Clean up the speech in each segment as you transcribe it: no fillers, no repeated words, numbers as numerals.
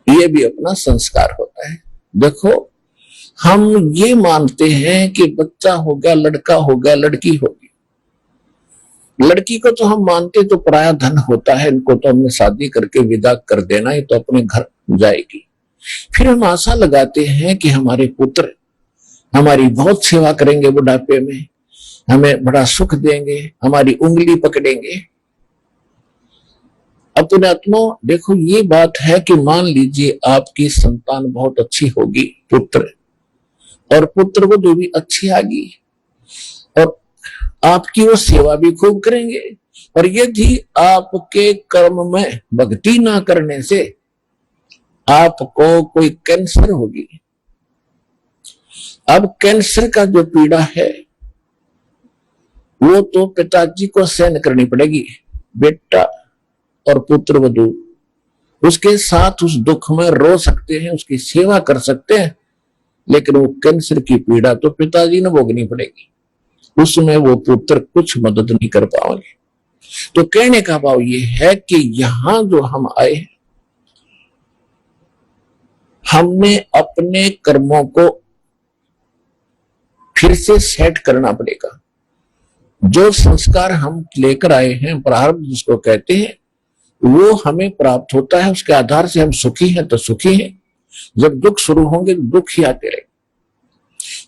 ये भी अपना संस्कार होता है। देखो, हम ये मानते हैं कि बच्चा हो गया, लड़का हो गया, लड़की होगी। लड़की को तो हम मानते तो पराया धन होता है, इनको तो हमने शादी करके विदा कर देना, ये तो अपने घर जाएगी। फिर हम आशा लगाते हैं कि हमारे पुत्र हमारी बहुत सेवा करेंगे, बुढ़ापे में हमें बड़ा सुख देंगे, हमारी उंगली पकड़ेंगे। अपने आत्मा देखो, ये बात है कि मान लीजिए आपकी संतान बहुत अच्छी होगी, पुत्र, और पुत्र को जो भी अच्छी आगी और आपकी वो सेवा भी खूब करेंगे, और यदि आपके कर्म में भक्ति ना करने से आपको कोई कैंसर होगी। अब कैंसर का जो पीड़ा है वो तो पिताजी को सहन करनी पड़ेगी। बेटा और पुत्र वधू उसके साथ उस दुख में रो सकते हैं, उसकी सेवा कर सकते हैं, लेकिन वो कैंसर की पीड़ा तो पिताजी ने भोगनी पड़ेगी, उसमें वो पुत्र कुछ मदद नहीं कर पाएंगे। तो कहने का भाव ये है कि यहां जो हम आए, हमने अपने कर्मों को फिर से सेट करना पड़ेगा। जो संस्कार हम लेकर आए हैं, प्रारब्ध जिसको कहते हैं, वो हमें प्राप्त होता है, उसके आधार से हम सुखी हैं तो सुखी हैं, जब दुख शुरू होंगे तो दुख ही आते रहे।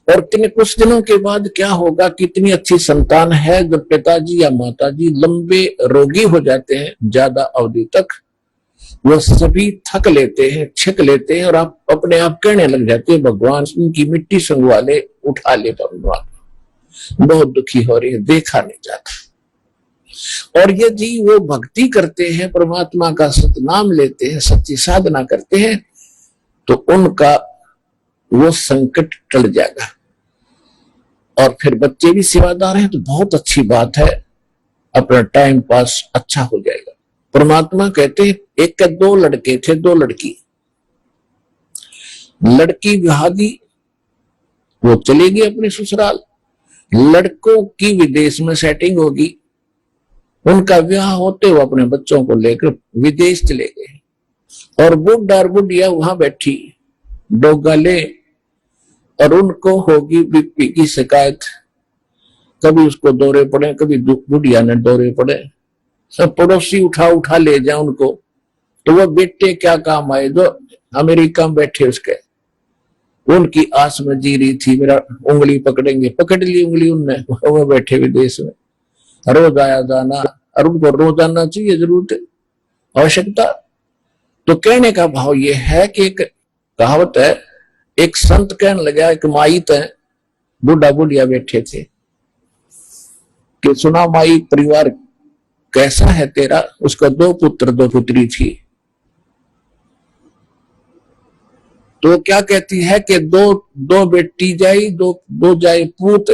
और कुछ दिनों के बाद क्या होगा, कितनी अच्छी संतान है, जब पिताजी या माताजी लंबे रोगी हो जाते हैं, ज्यादा अवधि तक, वो सभी थक लेते हैं, छिक लेते हैं, और आप अपने आप कहने लग जाते हैं, भगवान इनकी मिट्टी संगवा ले, उठा ले, भगवान बहुत दुखी हो रही है, देखा नहीं जाता। और यदि वो भक्ति करते हैं, परमात्मा का सतनाम लेते हैं, सच्ची साधना करते हैं, तो उनका वो संकट टल जाएगा। और फिर बच्चे भी सेवादार हैं तो बहुत अच्छी बात है, अपना टाइम पास अच्छा हो जाएगा। परमात्मा कहते हैं, एक के दो लड़के थे, दो लड़की। लड़की विवाह दी, वो चलेगी अपने ससुराल, लड़कों की विदेश में सेटिंग होगी, उनका विवाह होते हुए अपने बच्चों को लेकर विदेश चले गए, और बुढ़ा और बुढ़िया वहां बैठी डोगा ले, और उनको होगी बीपी की शिकायत, कभी उसको दौरे पड़े, कभी बुढ़िया ने दौरे पड़े, सब पड़ोसी उठा उठा ले जाए उनको, तो वो बेटे क्या काम आए जो अमेरिका में बैठे, उसके उनकी आस में जी रही थी, मेरा उंगली पकड़ेंगे, पकड़ ली उंगली उनने, वो बैठे विदेश में, रोज आया जाना, और उनको रोज आना चाहिए, जरूरत आवश्यकता। तो कहने का भाव ये है कि एक कहावत है, एक संत कहने लगा, एक माई है, बुढ़ा बुढ़िया बैठे थे कि सुना माई परिवार कैसा है तेरा, उसका दो पुत्र दो पुत्री थी। तो क्या कहती है कि दो बेटी जाई, दो जाए पूत,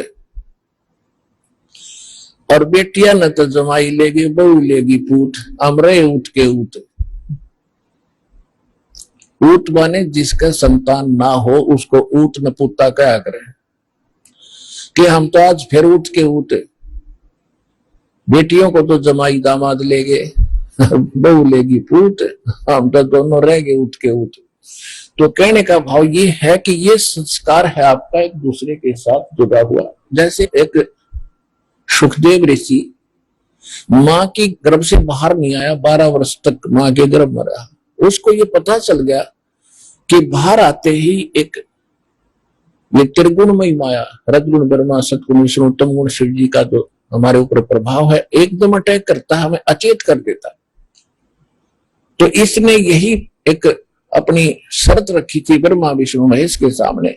और बेटिया न तो जमाई लेगी, बहू लेगी पूत, अमरे ऊट के ऊट। ऊट माने जिसका संतान ना हो उसको ऊट न पुता कहा करे, कि हम तो आज फिर ऊट के ऊट, बेटियों को तो जमाई दामाद ले गए, बहू लेगी पूत, हम तो दोनों रह गए ऊट के ऊट। तो कहने का भाव ये है कि ये संस्कार है आपका एक दूसरे के साथ जुड़ा हुआ। जैसे एक सुखदेव ऋषि मां की गर्भ से बाहर नहीं आया, 12 वर्ष तक मां के गर्भ में रहा। उसको ये पता चल गया कि बाहर आते ही एक ये त्रिगुणमयी माया, रजगुण ब्रह्मा, सतगुण विष्णु, तम गुण शिव जी का जो हमारे ऊपर प्रभाव है, एकदम अटैक करता है, हमें अचेत कर देता। तो इसने यही एक अपनी शर्त रखी थी ब्रह्मा विष्णु महेश के सामने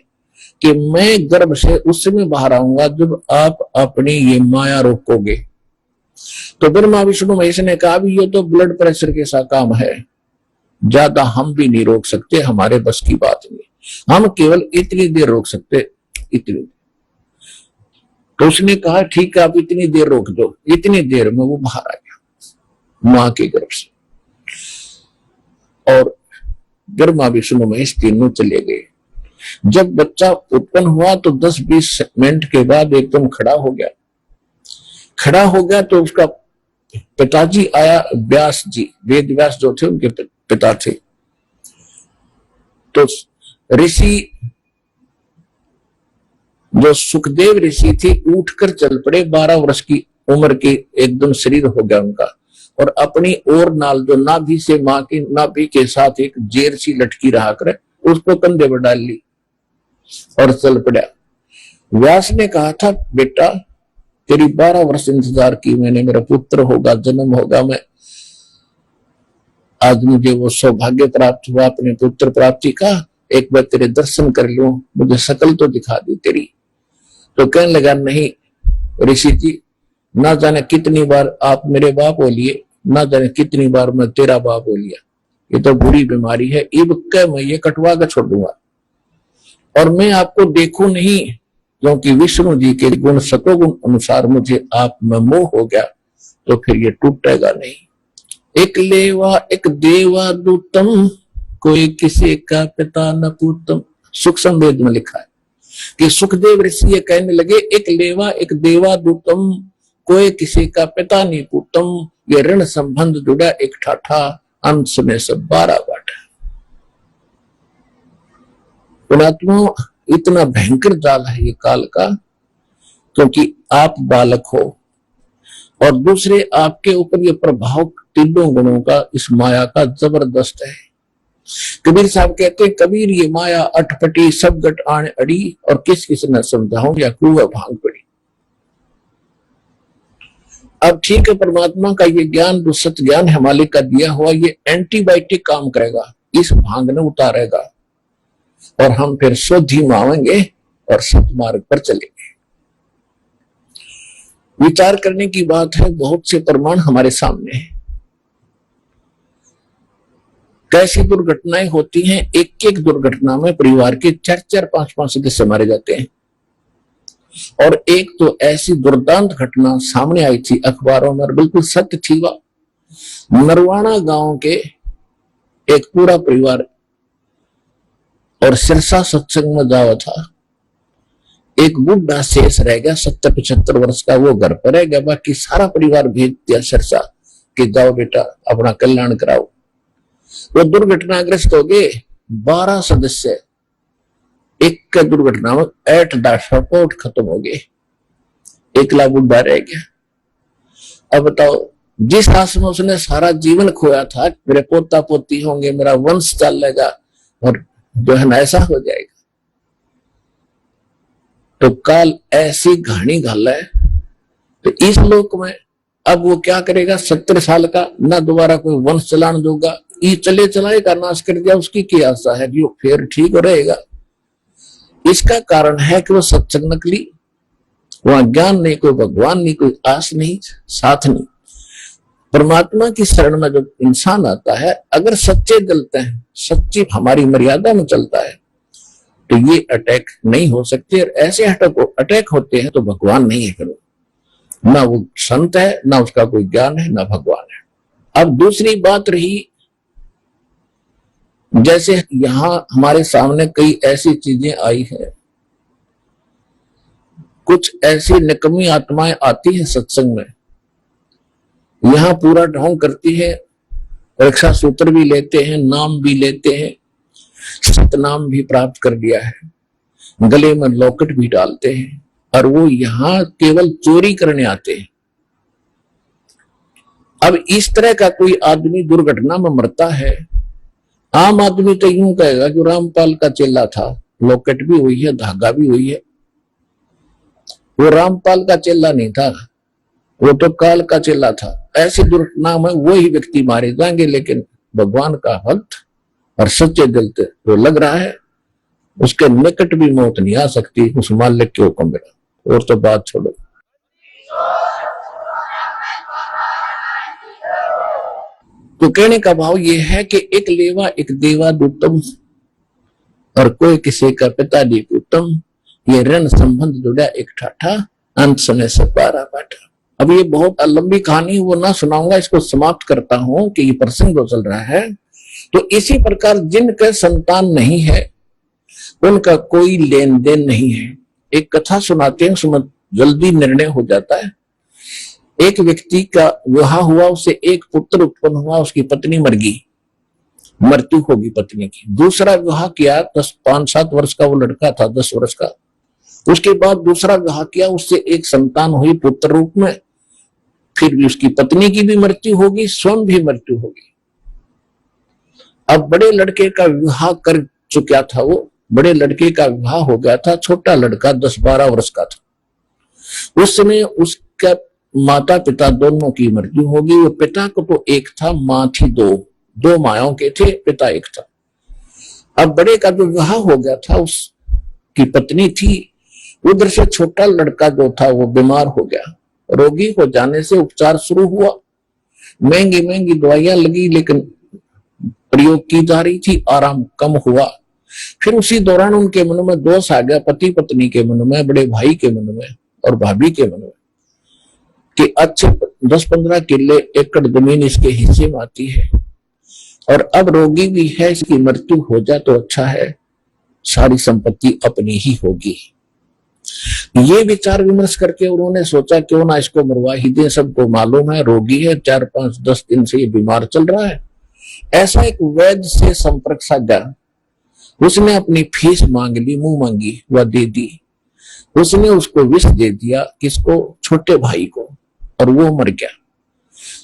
कि मैं गर्भ से उस समय बाहर आऊंगा जब आप अपनी ये माया रोकोगे। तो ब्रह्मा विष्णु महेश ने कहा, भी ये तो ब्लड प्रेशर के सा काम है, ज्यादा हम भी नहीं रोक सकते, हमारे बस की बात नहीं, हम केवल इतनी देर रोक सकते, इतनी देर। तो उसने कहा ठीक है, आप इतनी देर रोक दो। इतनी देर में वो बाहर आ गया मां के गर्भ से, और ब्रह्मा विष्णु महेश तीनों चले गए। जब बच्चा उत्पन्न हुआ तो 10-20 मिनट के बाद एकदम खड़ा हो गया। खड़ा हो गया तो उसका पिताजी आया, व्यास जी, वेद व्यास जो थे उनके पिता थे। तो ऋषि जो सुखदेव ऋषि थी उठकर चल पड़े। 12 वर्ष की उम्र की एकदम शरीर हो गया उनका, और अपनी ओर नाल जो नाभि से मां की नाभि के साथ एक जेर सी लटकी रहा करे उसको कंधे पर डाल ली और चल पड़ा। व्यास ने कहा था बेटा तेरी 12 वर्ष इंतजार की मैंने, मेरा पुत्र होगा, जन्म होगा। मैं आज मुझे वो सौभाग्य प्राप्त हुआ अपने पुत्र प्राप्ति का, एक बार तेरे दर्शन कर लूं, मुझे शकल तो दिखा दी तेरी। तो कहने लगा नहीं ऋषि जी, ना जाने कितनी बार आप मेरे बाप बोलिए, ना जाने कितनी बार मैं तेरा बाप बोलिया, ये तो बुरी बीमारी है, इब के मैं ये कटवा कर छोड़ दूंगा और मैं आपको देखूं नहीं, क्योंकि विष्णु जी के गुण सतोगुण अनुसार मुझे आप में मोह हो गया तो फिर ये टूटेगा नहीं। एक लेवा एक देवा दूतम, कोई किसी का पिता न पूतम। सूक्ष्म वेद में लिखा है कि सुखदेव ऋषि ये कहने लगे एक लेवा एक देवा दूतम, कोई किसी का पिता नहीं पूतम, ये ऋण संबंध जुड़ा एक ठाठा, अंश में सब 12 बाटा। पुणात्मा इतना भयंकर जाल है ये काल का, क्योंकि आप बालक हो और दूसरे आपके ऊपर ये प्रभाव तीनों गुणों का इस माया का जबरदस्त है। कबीर साहब कहते हैं कबीर ये माया अटपटी सब गट आण अड़ी, और किस किस न समझाऊं या कुआ भांग पड़ी। अब ठीक है परमात्मा का ये ज्ञान जो सत ज्ञान है मालिक का दिया हुआ, ये एंटीबायोटिक काम करेगा, इस भांग ने उतारेगा और हम फिर शुद्धि मावेंगे और सतमार्ग पर चलेंगे। विचार करने की बात है, बहुत से प्रमाण हमारे सामने हैं। कैसी दुर्घटनाएं होती हैं, एक एक दुर्घटना में परिवार के 4-4, 5-5 सदस्य मारे जाते हैं। और एक तो ऐसी दुर्दांत घटना सामने आई थी अखबारों में, बिल्कुल सत्य थी वह। नरवाना गांव के एक पूरा परिवार और सिरसा सत्संग में जावा था, एक बुढ़ा शेष रह गया 70-75 वर्ष का, वो घर पर रह गया, बाकी सारा परिवार भेज दिया सिरसा कि जाओ बेटा अपना कल्याण कराओ। वो दुर्घटनाग्रस्त हो गए, 12 सदस्य एक का दुर्घटना में 8 सपोर्ट खत्म हो गए, एकला बुढ़ा रह गया। अब बताओ जिस आस में उसने सारा जीवन खोया था, मेरे पोता पोती होंगे, मेरा वंश चलेगा और जो है ना ऐसा हो जाएगा, तो काल ऐसी घाणी घाल है। तो इस लोक में अब वो क्या करेगा, 70 साल का, ना दोबारा कोई वंश चलान दूंगा, ये चले चलाएगा, नाश कर दिया, उसकी क्या आशा है कि वो फिर ठीक रहेगा। इसका कारण है कि वो सत्संग नकली, वहां ज्ञान नहीं, कोई भगवान नहीं, कोई आस नहीं, साथ नहीं। परमात्मा की शरण में जब इंसान आता है, अगर सच्चे दिलते हैं, सच्ची हमारी मर्यादा में चलता है, तो ये अटैक नहीं हो सकते। और ऐसे अटैक होते हैं तो भगवान नहीं है, करो ना वो संत है, ना उसका कोई ज्ञान है, ना भगवान है। अब दूसरी बात रही, जैसे यहां हमारे सामने कई ऐसी चीजें आई है, कुछ ऐसी निकम्मी आत्माएं आती है सत्संग में, यहां पूरा ढोंग करती है, रक्षा सूत्र भी लेते हैं, नाम भी लेते हैं, सतनाम भी प्राप्त कर लिया है, गले में लॉकेट भी डालते हैं, और वो यहां केवल चोरी करने आते हैं। अब इस तरह का कोई आदमी दुर्घटना में मरता है, आम आदमी तो यूं कहेगा कि रामपाल का चेला था, लॉकेट भी हुई है, धागा भी हुई है। वो रामपाल का चेला नहीं था, वो तो काल का चेला था। ऐसी दुर्घटना में वही व्यक्ति मारे जाएंगे, लेकिन भगवान का भक्त और सच्चे दिल से तो लग रहा है उसके निकट भी मौत नहीं आ सकती उस मालिक के हुक्म बिना। और तो बात छोड़ो। तो कहने का भाव ये है कि एक लेवा एक देवा दूतम, और कोई किसी का पिता नहीं पूतम, ये ऋण संबंध जुड़ा एक ठाठा, अंत में सब 12 बाटा। अब ये बहुत लंबी कहानी वो ना सुनाऊंगा, इसको समाप्त करता हूं कि ये प्रसंग जो चल रहा है। तो इसी प्रकार जिनका संतान नहीं है उनका कोई लेन देन नहीं है। एक कथा सुनाते हैं, उसमें जल्दी निर्णय हो जाता है। एक व्यक्ति का विवाह हुआ, उसे एक पुत्र उत्पन्न हुआ, उसकी पत्नी मर गई। मृत्यु होगी पत्नी की। दूसरा विवाह किया, 5-7 वर्ष का वो लड़का था, 10 वर्ष का। उसके बाद दूसरा विवाह किया, उससे एक संतान हुई पुत्र रूप में। फिर भी उसकी पत्नी की भी मृत्यु होगी, स्वयं भी मृत्यु होगी। अब बड़े लड़के का विवाह कर चुका था वो, बड़े लड़के का विवाह हो गया था, छोटा लड़का 10-12 वर्ष का था। उस समय उसका माता पिता दोनों की मृत्यु होगी। वो पिता को तो एक था, मां थी दो मायाओं के थे, पिता एक था। अब बड़े का जो विवाह हो गया था, उसकी पत्नी थी। उधर से छोटा लड़का जो था वो बीमार हो गया। रोगी हो जाने से उपचार शुरू हुआ, महंगी महंगी दवाइयां लगी, लेकिन प्रयोग की जा रही थी, आराम कम हुआ। फिर उसी दौरान उनके मन में दोष आ गया, पति पत्नी के मन में, बड़े भाई के मन में और भाभी के मन में, कि अच्छे 10-15 किले एकड़ जमीन इसके हिस्से में आती है, और अब रोगी भी है, इसकी मृत्यु हो जाए तो अच्छा है, सारी संपत्ति अपनी ही होगी। ये विचार विमर्श करके उन्होंने सोचा क्यों ना इसको मरवा ही दे। सबको मालूम है रोगी है, 4-5-10 दिन से ये बीमार चल रहा है। ऐसा एक वैद्य से संपर्क साधा। उसने अपनी फीस मांग ली, मुंह मांगी, वह दे दी। उसने उसको विष दे दिया, किसको? छोटे भाई को, और वो मर गया।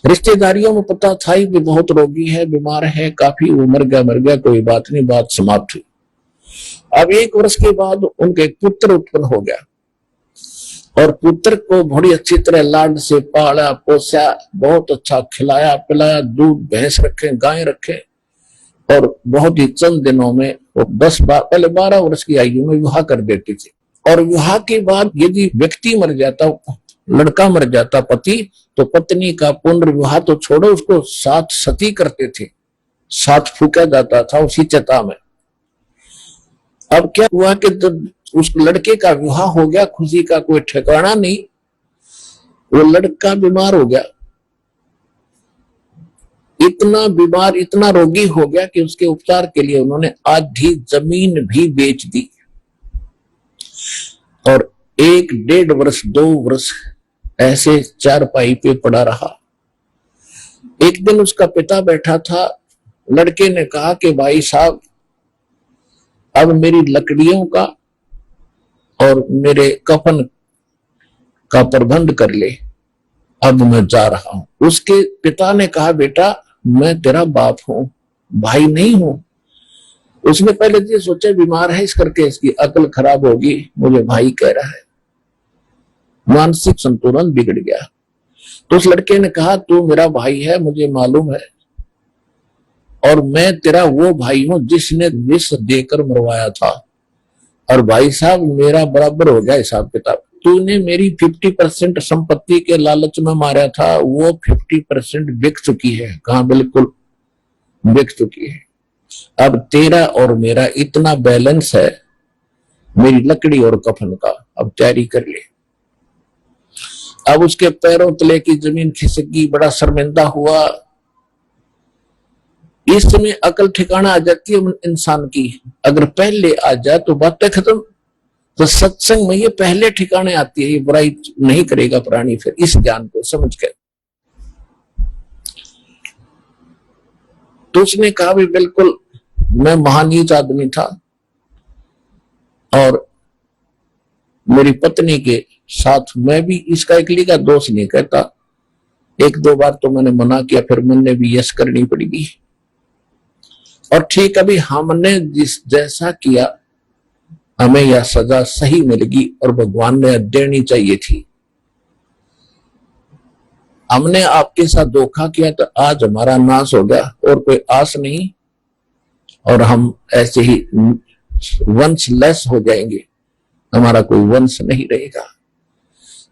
रिश्तेदारियों में पता था ही बहुत रोगी है, बीमार है काफी, वो मर गया, कोई बात नहीं, बात समाप्त हुई। अब 1 वर्ष के बाद उनके एक पुत्र उत्पन्न हो गया, और पुत्र को बड़ी अच्छी तरह लाड से पाला पोसा, बहुत अच्छा खिलाया पिलाया, दूध भैंस रखे, गाय रखे, और बहुत ही चंद दिनों में वो 10-12 पहले 12 वर्ष की आयु में विवाह कर देते थे। और विवाह के बाद यदि व्यक्ति मर जाता, लड़का मर जाता पति, तो पत्नी का पुनर्विवाह तो छोड़ो, उसको 7 सती करते थे, 7 फूका जाता था उसी चिता में। अब क्या हुआ कि जब उस लड़के का विवाह हो गया, खुशी का कोई ठिकाना नहीं, वो लड़का बीमार हो गया, इतना बीमार, इतना रोगी हो गया कि उसके उपचार के लिए उन्होंने आधी जमीन भी बेच दी, और 1-1.5 वर्ष 2 वर्ष ऐसे चारपाई पे पड़ा रहा। एक दिन उसका पिता बैठा था, लड़के ने कहा कि भाई साहब, अब मेरी लकड़ियों का और मेरे कफन का प्रबंध कर ले, अब मैं जा रहा हूं। उसके पिता ने कहा, बेटा मैं तेरा बाप हूं, भाई नहीं हूं। उसने पहले ये सोचा बीमार है इस करके इसकी अकल खराब होगी, मुझे भाई कह रहा है, मानसिक संतुलन बिगड़ गया। तो उस लड़के ने कहा, तू मेरा भाई है, मुझे मालूम है, और मैं तेरा वो भाई हूं जिसने विष देकर मरवाया था, और भाई साहब मेरा बराबर हो गया हिसाब किताब। तूने मेरी 50% संपत्ति के लालच में मारा था, वो 50% बिक चुकी है। कहा? बिल्कुल बिक चुकी है। अब तेरा और मेरा इतना बैलेंस है, मेरी लकड़ी और कफन का, अब तैयारी कर ले। अब उसके पैरों तले की जमीन खिसकी, बड़ा शर्मिंदा हुआ। इस समय अकल ठिकाना आ जाती है इंसान की, अगर पहले आ जाए तो बातें खत्म। तो सत्संग में ये पहले ठिकाने आती है, ये बुराई नहीं करेगा प्राणी फिर, इस ज्ञान को समझ कर। तो उसने कहा भी बिल्कुल, मैं महानीच आदमी था, और मेरी पत्नी के साथ मैं भी, इसका इकली का दोष नहीं कहता, 1-2 बार तो मैंने मना किया, फिर मैंने भी यस करनी पड़ेगी। और ठीक अभी हमने जिस जैसा किया, हमें यह सजा सही मिलेगी, और भगवान ने देनी चाहिए थी। हमने आपके साथ धोखा किया तो आज हमारा नाश हो गया, और कोई आस नहीं, और हम ऐसे ही वंशलेस हो जाएंगे, हमारा कोई वंश नहीं रहेगा।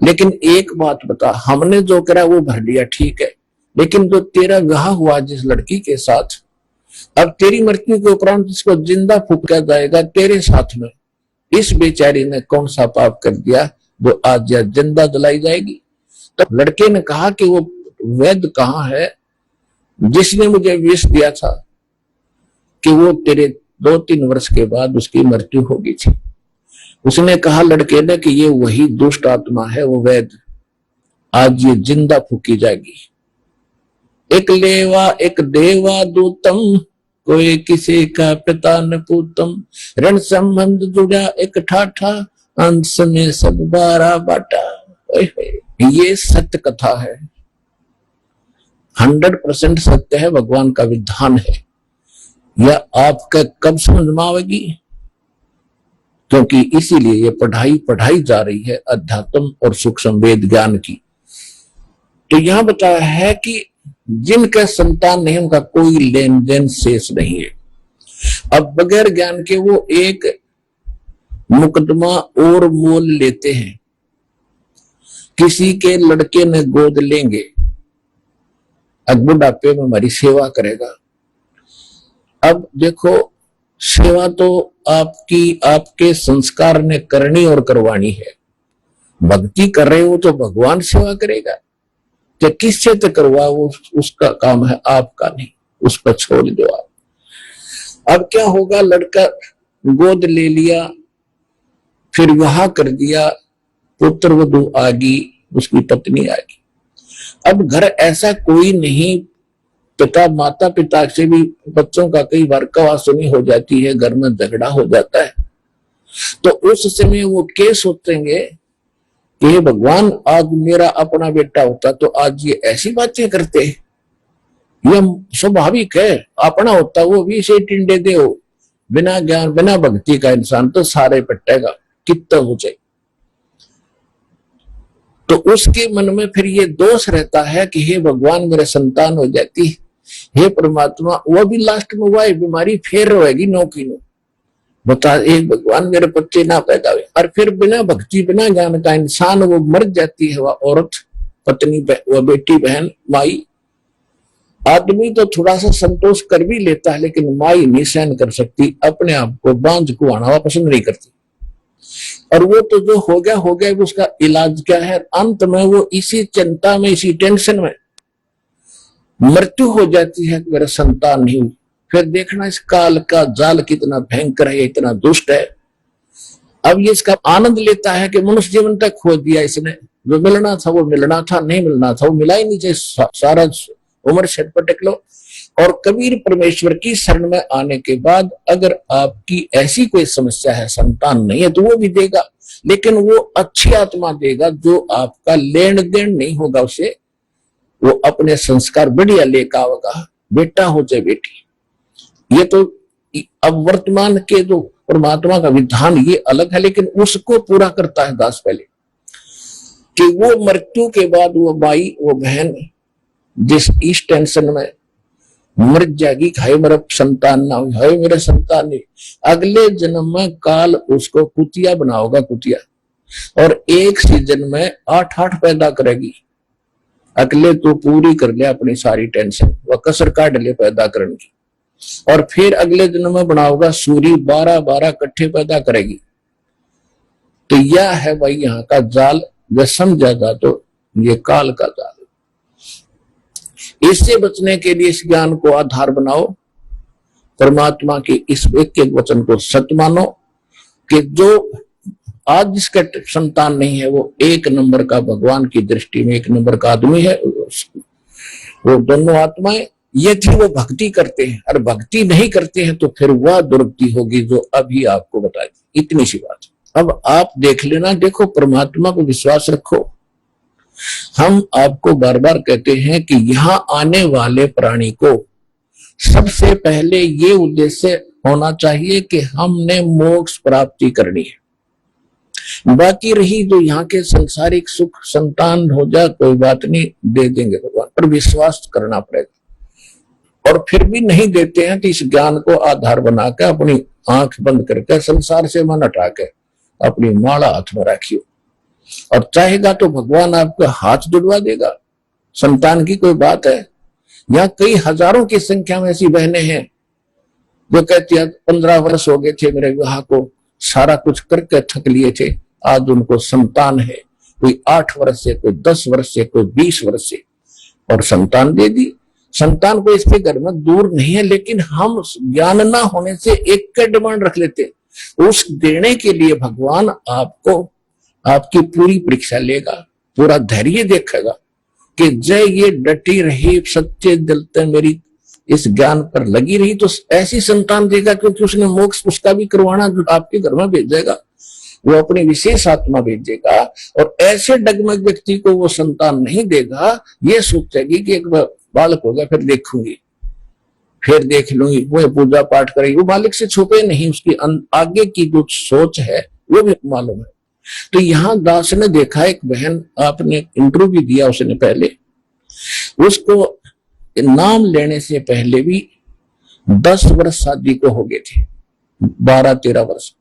लेकिन एक बात बता, हमने जो करा वो भर लिया, ठीक है, लेकिन जो तेरा विवाह हुआ जिस लड़की के साथ, अब तेरी मृत्यु के उपरांत इसको जिंदा फूका जाएगा तेरे साथ में। इस बेचारी ने कौन सा पाप कर दिया जो आज या जिंदा जलाई जाएगी? तो लड़के ने कहा कि वो वैद्य कहाँ है जिसने मुझे विष दिया था कि वो तेरे 2-3 वर्ष के बाद उसकी मृत्यु होगी थी। उसने कहा लड़के ने कि ये वही दुष्ट आत्मा है, वो वैद्य, आज ये जिंदा फूकी जाएगी। एक लेवा एक देवा दूतम कोई किसी का पिता न पूतम, ऋण संबंध जुड़ा एक ठाठा, अंश में सब 12 बाटा। ये सत्य कथा है, 100% सत्य है, भगवान का विधान है। यह आपका कब समझ में आवेगी? क्योंकि इसीलिए ये पढ़ाई जा रही है अध्यात्म और सूक्ष्म वेद ज्ञान की। तो यहां बताया है कि जिनका संतान नहीं उनका कोई लेन देन शेष नहीं है। अब बगैर ज्ञान के वो एक मुकदमा और मोल लेते हैं, किसी के लड़के ने गोद लेंगे, अब बुढ़ापे में हमारी सेवा करेगा। अब देखो, सेवा तो आपके संस्कार ने करनी और करवानी है। भक्ति कर रहे हो तो भगवान सेवा करेगा, तो किससे तो करवा, वो उसका काम है, आपका नहीं, उस पर छोड़ दो आप। अब क्या होगा, लड़का गोद ले लिया, फिर विवाह कर दिया, पुत्र वधू आ गई, उसकी पत्नी आ गई। अब घर ऐसा कोई नहीं, पिता माता पिता से भी बच्चों का कई बार कवासुनी हो जाती है, घर में झगड़ा हो जाता है। तो उस समय वो क्या सोचेंगे कि हे भगवान, आज मेरा अपना बेटा होता तो आज ये ऐसी बातें करते। ये स्वाभाविक है, अपना होता वो भी से टिंडे दे हो, बिना ज्ञान बिना भक्ति का इंसान तो सारे पट्टेगा, कितना हो जाए। तो उसके मन में फिर ये दोष रहता है कि हे भगवान, मेरे संतान हो जाती, हे परमात्मा, वो भी लास्ट में वही बीमारी फिर रहेगी नो की नो। बता, एक भगवान मेरे बच्चे ना पैदा हुए, और फिर बिना भक्ति बिना ज्ञान का इंसान वो मर जाती है, वह औरत, पत्नी, वह बेटी, बहन, माई। आदमी तो थोड़ा सा संतोष कर भी लेता है, लेकिन माई नहीं सहन कर सकती, अपने आप को बांझ कुआना पसंद नहीं करती। और वो तो जो हो गया, उसका इलाज क्या है? अंत में वो इसी चिंता में, इसी टेंशन में मृत्यु हो जाती है, मेरा संतान नहीं हुई। फिर देखना इस काल का जाल कितना भयंकर है, इतना दुष्ट है। अब ये इसका आनंद लेता है कि मनुष्य जीवन तक खो दिया इसने, जो मिलना था वो मिलना था, नहीं मिलना था वो मिला ही नहीं चाहिए, सारा उम्र छटपटक लो। और कबीर परमेश्वर की शरण में आने के बाद अगर आपकी ऐसी कोई समस्या है, संतान नहीं है, तो वो भी देगा, लेकिन वो अच्छी आत्मा देगा, जो आपका लेन देन नहीं होगा उसे, वो अपने संस्कार बढ़िया लेकर आएगा, बेटा हो चाहे बेटी। ये तो अब वर्तमान के जो परमात्मा का विधान ये अलग है, लेकिन उसको पूरा करता है दास पहले, कि वो मृत्यु के बाद वो भाई, वो बहन जिस इस टेंशन में मर जाएगी, हाय मेरा संतान ना हो, हाय मेरा संतान नहीं, अगले जन्म में काल उसको कुतिया बनाओगा, कुतिया, और एक सीजन में 8 पैदा करेगी। अगले तो पूरी कर ले अपनी सारी टेंशन, वह कसर काट ले पैदा करने की, और फिर अगले जन्म में बनाओगा सूरी, 12 इकट्ठे पैदा करेगी। तो यह है भाई यहाँ का जाल, जो समझा जा तो ये काल का जाल। इससे बचने के लिए इस ज्ञान को आधार बनाओ, परमात्मा के इस एक एक वचन को सत्य मानो, कि जो आज जिसका संतान नहीं है वो 1 नंबर का, भगवान की दृष्टि में 1 नंबर का आदमी है। वो दोनों आत्माएं यदि वो भक्ति करते हैं और भक्ति नहीं करते हैं तो फिर वह दुर्गति होगी, जो अभी आपको बता दी। इतनी सी बात। अब आप देख लेना, देखो परमात्मा को विश्वास रखो। हम आपको बार बार कहते हैं कि यहाँ आने वाले प्राणी को सबसे पहले ये उद्देश्य होना चाहिए कि हमने मोक्ष प्राप्ति करनी है। बाकी रही जो यहाँ के संसारिक सुख, संतान हो जाए कोई बात नहीं, दे देंगे भगवान, पर विश्वास करना पड़ेगा। और फिर भी नहीं देते हैं तो इस ज्ञान को आधार बनाकर अपनी आंख बंद करके संसार से मन हटा के अपनी माला हाथ में रखियो, और चाहेगा तो भगवान आपका हाथ जुड़वा देगा। संतान की कोई बात है? यहाँ कई हजारों की संख्या में ऐसी बहनें हैं जो कहती है 15 वर्ष हो गए थे मेरे विवाह को, सारा कुछ करके थक लिए थे, आज उनको संतान है, कोई 8 वर्ष से, कोई 10 वर्ष से, कोई 20 वर्ष से, और संतान दे दी। संतान को इसके घर में दूर नहीं है, लेकिन हम ज्ञान ना होने से एक का डिमांड रख लेते। उस देने के लिए भगवान आपको आपकी पूरी परीक्षा लेगा, पूरा धैर्य देखेगा कि जय ये डटी रही सच्चे दिल ते मेरी इस ज्ञान पर लगी रही तो ऐसी संतान देगा, क्योंकि उसने मोक्ष उसका भी करवाना जो आपके घर में भेजेगा, वो अपनी विशेष आत्मा भेजेगा। और ऐसे डगमग व्यक्ति को वो संतान नहीं देगा, ये सोचेगी कि एक बालक होगा फिर देखूंगी, फिर देख लूंगी, वो पूजा पाठ करेगी, वो मालिक से छुपे नहीं, उसकी आगे की जो सोच है वो भी मालूम है। तो यहां दास ने देखा, एक बहन आपने इंटरव्यू भी दिया उसने पहले, उसको नाम लेने से पहले भी 10 वर्ष शादी को हो गए थे, 12-13 वर्ष,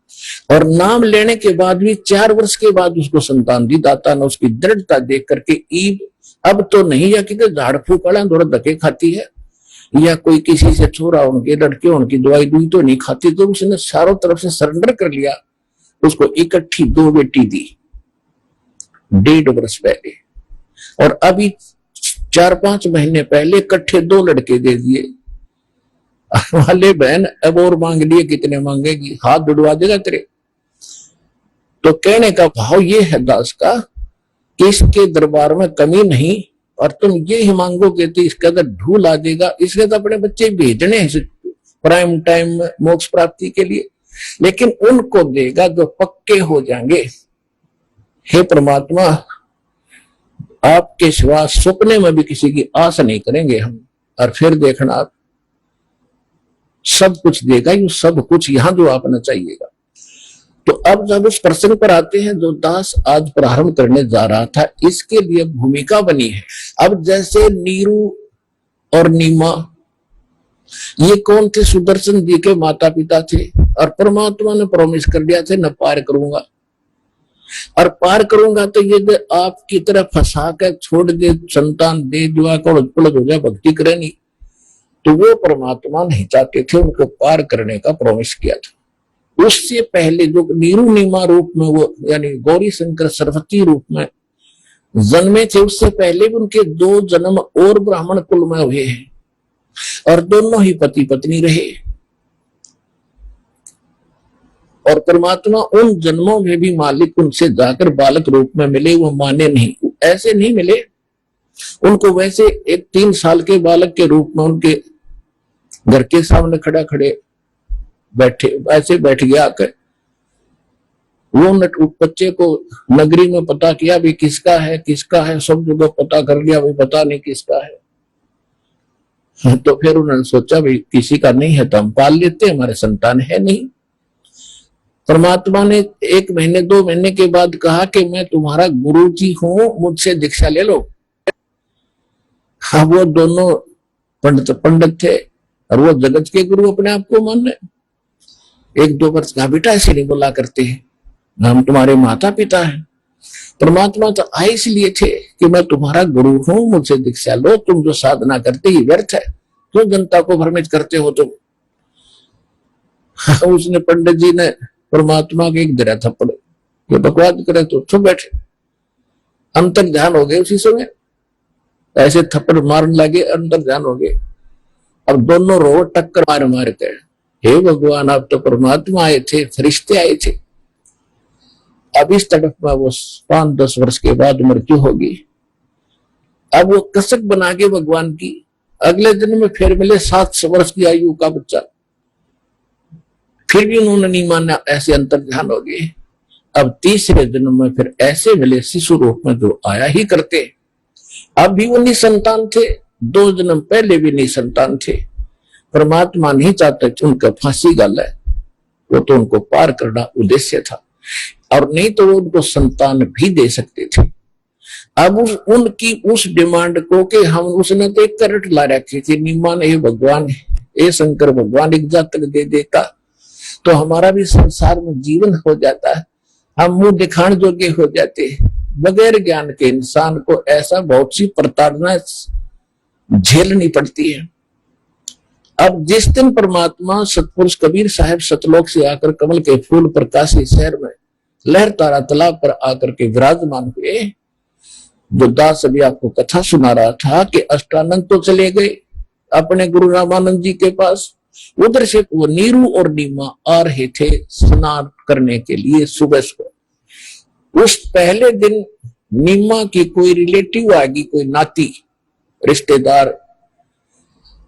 और नाम लेने के बाद भी 4 वर्ष के बाद उसको संतान दी। दाता ने उसकी दृढ़ता देख करके ईब अब तो नहीं, या कि झाड़ फूक वाला थोड़ा धक्के खाती है, या कोई किसी से छोरा उनके लड़के उनकी दवाई दुई तो नहीं खाती, तो उसने चारों तरफ से सरेंडर कर लिया। उसको इकट्ठी 2 बेटी दी 1.5 वर्ष पहले, और अभी 4-5 महीने पहले इकट्ठे 2 लड़के दे दिए। वाले बहन अब और मांग लिए, कितने मांगेगी, हाथ जुड़वा देगा तेरे। तो कहने का भाव ये है दास का कि इसके दरबार में कमी नहीं, और तुम ये ही मांगोगे तो इसके अंदर ढूल आ जाएगा। इसके तो अपने बच्चे भेजने हैं प्राइम टाइम में मोक्ष प्राप्ति के लिए, लेकिन उनको देगा जो पक्के हो जाएंगे। हे परमात्मा, आपके सिवा सपने में भी किसी की आस नहीं करेंगे हम, और फिर देखना आप सब कुछ देगा, ये सब कुछ यहां जो आपने चाहिएगा। तो अब जब उस प्रसंग पर आते हैं जो दास आज प्रारंभ करने जा रहा था, इसके लिए भूमिका बनी है। अब जैसे नीरू और नीमा, ये कौन थे? सुदर्शन जी के माता पिता थे, और परमात्मा ने प्रॉमिस कर दिया था न पार करूंगा, और पार करूंगा तो ये आपकी तरह फंसा कर छोड़ दे, संतान दे जुआ को उलट हो जाए, भक्ति करे नहीं, तो वो परमात्मा नहीं चाहते थे, उनको पार करने का प्रॉमिस किया था। उससे पहले जो नीरू नीमा रूप में वो यानी गौरी शंकर सरस्वती रूप में जन्मे थे, उससे पहले भी उनके 2 जन्म और ब्राह्मण कुल में हुए हैं, और दोनों ही पति पत्नी रहे। और परमात्मा उन जन्मों में भी मालिक उनसे जाकर बालक रूप में मिले, वो माने नहीं, ऐसे नहीं मिले उनको, वैसे एक 3 साल के बालक के रूप में उनके घर के सामने खड़ा खड़े बैठे, ऐसे बैठ गया आकर। वो बच्चे को नगरी में पता किया भी किसका है किसका है, सब जगह पता कर लिया भी पता नहीं किसका है। तो फिर उन्होंने सोचा भी किसी का नहीं है तो हम पाल लेते, हमारे संतान है नहीं। परमात्मा ने 1 महीने 2 महीने के बाद कहा कि मैं तुम्हारा गुरु जी हूं, मुझसे दीक्षा ले लो। हाँ, वो दोनों पंडित थे, और वो जगत के गुरु अपने आप को मान रहे। 1-2 वर्ष का बेटा ऐसे नहीं बोला करते हैं, हम तुम्हारे माता पिता हैं। परमात्मा तो आए इसलिए थे कि मैं तुम्हारा गुरु हूं, मुझसे दीक्षा लो, तुम जो साधना करते ही व्यर्थ है, क्यों जनता को भ्रमित करते हो तुम। उसने पंडित जी ने परमात्मा के एक दरा थप्पड़, ये बकवाद करे तो चुप बैठे, अंतर ध्यान हो गए उसी समय, ऐसे थप्पड़ मारने लगे, अंतर ध्यान हो गए। अब दोनों रो टक्कर मार मार कर, हे भगवान आप तो परमात्मा आए थे, फरिश्ते आए थे। अब इस तरफ में वो 5-10 वर्ष के बाद मृत्यु होगी। अब वो कसक बना के भगवान की, अगले दिन में फिर मिले 7 वर्ष की आयु का बच्चा, फिर भी उन्होंने नहीं माना, ऐसे अंतर ध्यान हो गए। अब तीसरे जन्म में फिर ऐसे मिले शिशु रूप में जो आया ही करते। अब भी वो निसंतान थे, 2 जन्म पहले भी निसंतान थे। परमात्मा नहीं चाहते उनका फांसी गल है, वो तो उनको पार करना उद्देश्य था, और नहीं तो वो उनको संतान भी दे सकते थे। अब उनकी उस डिमांड को कि हम, उसने तो एक करट ला रखी थी, नीमा ने, भगवान ए शंकर भगवान एक जातक दे देता तो हमारा भी संसार में जीवन हो जाता है, हम मुंह दिखाने जोगे हो जाते। बगैर ज्ञान के इंसान को ऐसा बहुत सी प्रताड़ना झेलनी पड़ती है। अब जिस दिन परमात्मा सतपुरुष कबीर साहब सतलोक से आकर कमल के फूल पर काशी शहर में लहर तारा तालाब पर आकर के विराजमान हुए, जो दास अभी आपको कथा सुना रहा था कि अष्टानंद तो चले गए अपने गुरु रामानंद जी के पास, उधर से वो नीरू और नीमा आ रहे थे स्नान करने के लिए सुबह सुबह। उस पहले दिन नीमा की कोई रिलेटिव आएगी, कोई नाती रिश्तेदार,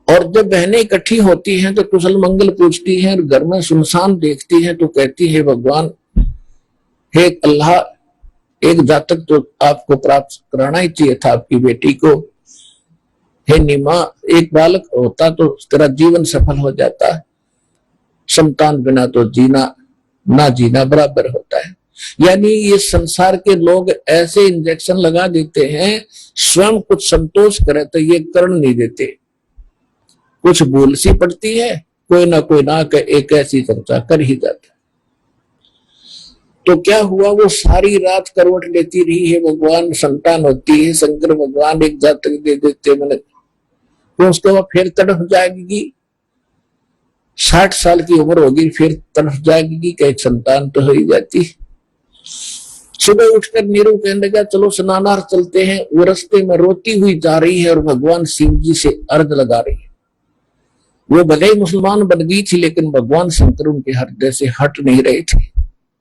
और जब बहनें इकट्ठी होती हैं तो कुशल मंगल पूछती हैं, और घर में सुनसान देखती हैं तो कहती है भगवान, हे अल्लाह, एक जातक तो आपको प्राप्त कराना ही चाहिए था आपकी बेटी को। हे नीमा, एक बालक होता तो तेरा जीवन सफल हो जाता, संतान बिना तो जीना ना जीना बराबर होता है। यानी ये संसार के लोग ऐसे इंजेक्शन लगा देते हैं, स्वयं कुछ संतोष करे तो ये कर्ण नहीं देते। कुछ भूल सी पड़ती है, कोई ना एक ऐसी चर्चा कर ही जाता। तो क्या हुआ, वो सारी रात करवट लेती रही है, भगवान संतान होती है, शंकर भगवान एक जातक दे देते मैंने, तो उसके बाद फिर तड़फ जाएगी, 60 साल की उम्र होगी, फिर तड़फ जाएगी कि एक संतान तो हो ही जाती। सुबह उठकर नीरू कहने लगा चलो स्नानार्थ चलते हैं। वो रास्ते में रोती हुई जा रही है और भगवान शिव जी से अर्घ लगा रही है। वो भले ही मुसलमान बन गई थी, लेकिन भगवान शंकर उनके हृदय से हट नहीं रहे थे।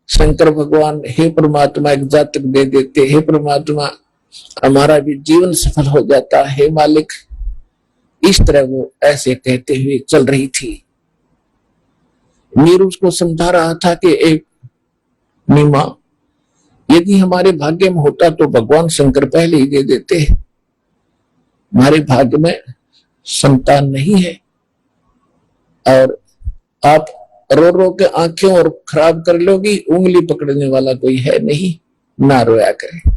शंकर भगवान, हे परमात्मा, एक जातक दे देते, हे परमात्मा हमारा भी जीवन सफल हो जाता, हे मालिक। इस तरह वो ऐसे कहते हुए चल रही थी। नीरू उसको समझा रहा था कि एक नीमा, यदि हमारे भाग्य में होता तो भगवान शंकर पहले ही दे देते। हमारे भाग्य में संतान नहीं है और आप रो रो के आंखें और खराब कर लोगी, उंगली पकड़ने वाला कोई है नहीं, ना रोया करे,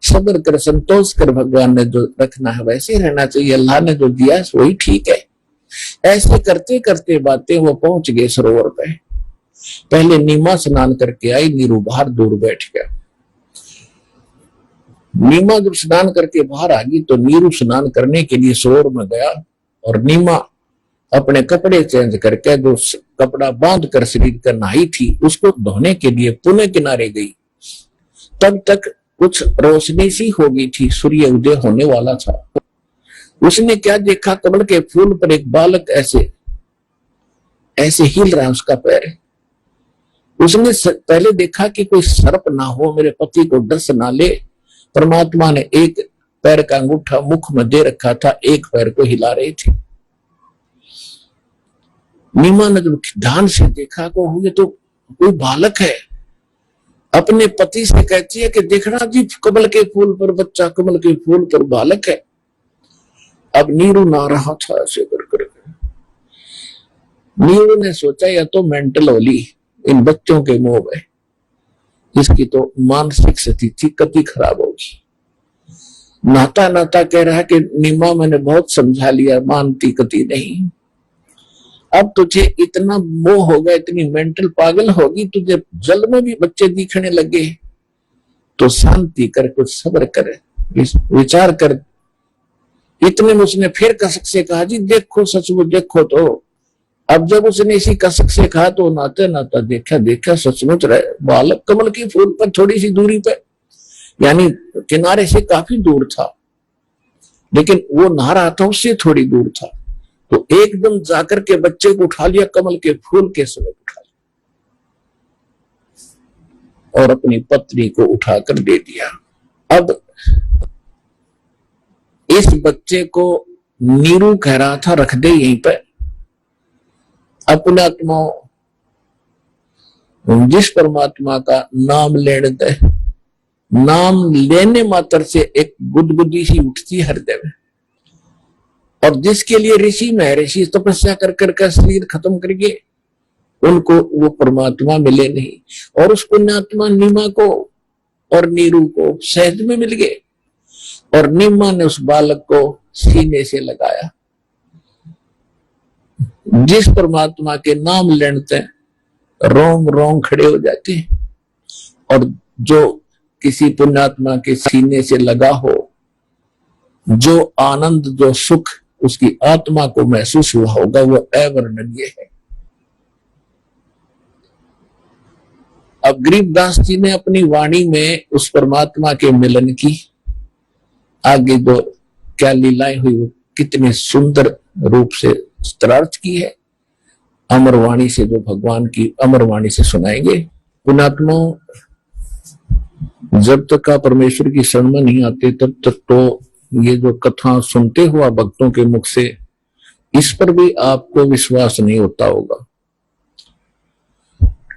सब्र कर, संतोष कर, भगवान ने जो रखना है वैसे ही रहना चाहिए, अल्लाह ने जो दिया वही ठीक है। ऐसे करते करते बातें वो पहुंच गए सरोवर पे। पहले नीमा स्नान करके आई, नीरू बाहर दूर बैठ गया। नीमा जब स्नान करके बाहर आ गई तो नीरू स्नान करने के लिए सरोवर में गया और नीमा अपने कपड़े चेंज करके जो कपड़ा बांध कर शरीर का नहाई थी उसको धोने के लिए पुनः किनारे गई। तब तक कुछ रोशनी सी हो गई थी, सूर्य उदय होने वाला था। उसने क्या देखा, कमल के फूल पर एक बालक ऐसे ऐसे हिल रहा है, उसका पैर। उसने पहले देखा कि कोई सर्प ना हो, मेरे पति को डस ना ले। परमात्मा ने एक पैर का अंगूठा मुख में दे रखा था, एक पैर को हिला रहे थे। नीमा ने जब ध्यान से देखा को ये तो कोई बालक है, अपने पति से कहती है कि देखना जी, कमल के फूल पर बच्चा, कमल के फूल पर बालक है। अब नीरू ना रहा था ऐसे कर नीरू ने सोचा या तो मेंटल होली इन बच्चों के मोह में, इसकी तो मानसिक स्थिति कति खराब होगी। नाता नाता कह रहा है कि नीमा मैंने बहुत समझा लिया, मानती कति नहीं। अब तुझे इतना मोह हो गया, इतनी मेंटल पागल होगी, तुझे जल में भी बच्चे दिखने लगे, तो शांति कर, कुछ सब्र कर, विचार कर। इतने में उसने फिर कसक से कहा, जी देखो, सचमुच देखो। तो अब जब उसने इसी कसक से कहा तो नाते नाता देखा सचमुच रहे बालक कमल के फूल पर थोड़ी सी दूरी पर, यानी किनारे से काफी दूर था, लेकिन वो नहा रहा था उससे थोड़ी दूर था। तो एकदम जाकर के बच्चे को उठा लिया, कमल के फूल के समय उठा लिया और अपनी पत्नी को उठाकर दे दिया। अब इस बच्चे को नीरू कह रहा था रख दे यहीं पर, अपने आत्मा जिस परमात्मा का नाम लेने दे, नाम लेने मात्र से एक गुदगुदी सी उठती हृदय में। और जिसके लिए ऋषि में ऋषि तपस्या कर कर शरीर खत्म करके उनको वो परमात्मा मिले नहीं, और उस पुण्यात्मा नीमा को और नीरू को सहज में मिल गए। और नीमा ने उस बालक को सीने से लगाया। जिस परमात्मा के नाम लेते रोम रोम खड़े हो जाते हैं, और जो किसी पुण्यात्मा के सीने से लगा हो, जो आनंद, जो सुख उसकी आत्मा को महसूस हुआ होगा, वो अवर्णनीय है। अब गरीबदास जी ने अपनी वाणी में उस परमात्मा के मिलन की आगे जो क्या लीलाएं हुई वो कितने सुंदर रूप से स्तरार्थ की है, अमरवाणी से, जो भगवान की अमरवाणी से सुनाएंगे। पुण्यात्मा, जब तक आप परमेश्वर की शरण में नहीं आते तब तक तो ये जो कथा सुनते हुआ भक्तों के मुख से इस पर भी आपको विश्वास नहीं होता होगा,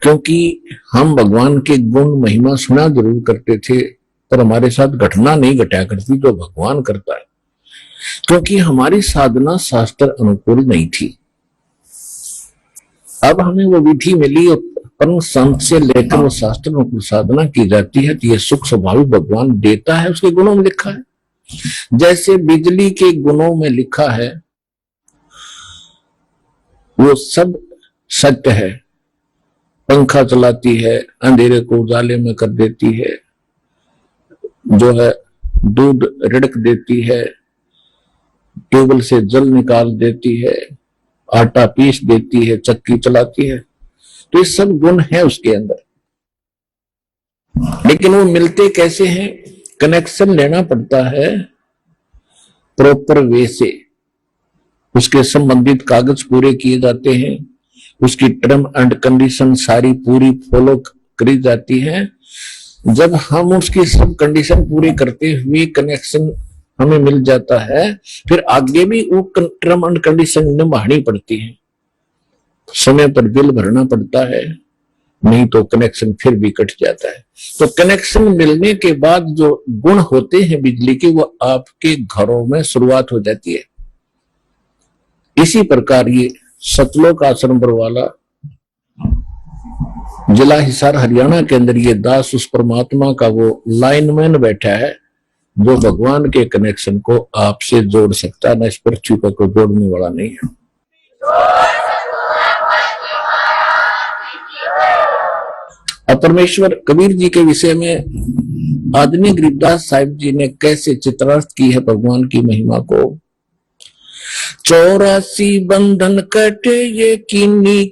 क्योंकि हम भगवान के गुण महिमा सुना जरूर करते थे, पर हमारे साथ घटना नहीं घटा करती जो भगवान करता है, क्योंकि हमारी साधना शास्त्र अनुकूल नहीं थी। अब हमें वो विधि मिली और परम संत से लेकर वो शास्त्र अनुकूल साधना की जाती है, तो ये सुख स्वाभाविक भगवान देता है, उसके गुणों में लिखा है। जैसे बिजली के गुणों में लिखा है वो सब सत्य है, पंखा चलाती है, अंधेरे को उजाले में कर देती है, जो है दूध रिड़क देती है, ट्यूबवेल से जल निकाल देती है, आटा पीस देती है, चक्की चलाती है, तो ये सब गुण है उसके अंदर। लेकिन वो मिलते कैसे हैं? कनेक्शन लेना पड़ता है प्रॉपर वे से, उसके संबंधित कागज पूरे किए जाते हैं, उसकी टर्म एंड कंडीशन सारी पूरी फॉलो करी जाती है। जब हम उसकी सब कंडीशन पूरी करते हुए कनेक्शन हमें मिल जाता है, फिर आगे भी वो टर्म एंड कंडीशन निभानी पड़ती है, समय पर बिल भरना पड़ता है, नहीं तो कनेक्शन फिर भी कट जाता है। तो कनेक्शन मिलने के बाद जो गुण होते हैं बिजली के, वो आपके घरों में शुरुआत हो जाती है। इसी प्रकार ये सतलोक आश्रम बरवाला जिला हिसार हरियाणा के अंदर ये दास उस परमात्मा का वो लाइनमैन बैठा है जो भगवान के कनेक्शन को आपसे जोड़ सकता है, न इस पृथ्वी पर कोई जोड़ने वाला नहीं है। अब परमेश्वर कबीर जी के विषय में आदमी गरीबदास साहिब जी ने कैसे चित्रार्थ की है भगवान की महिमा को। 84 बंधन कटे ये कीनी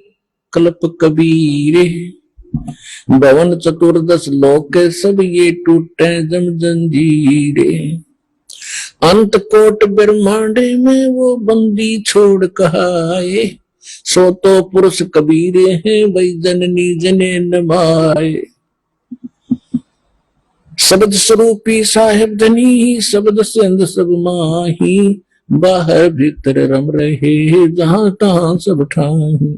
कल्प कबीर, भवन चतुर्दश लोक सब ये टूटे जम जंजीरे, अंत कोट ब्रह्मांड में वो बंदी छोड़ कहाए, सो तो पुरुष कबीर हैं वही जननी जने नमाए। शब्द स्वरूपी साहेब धनी शब्द सिंध सब माही, बाहर भीतर रम रहे जहां तहां सब ठाही,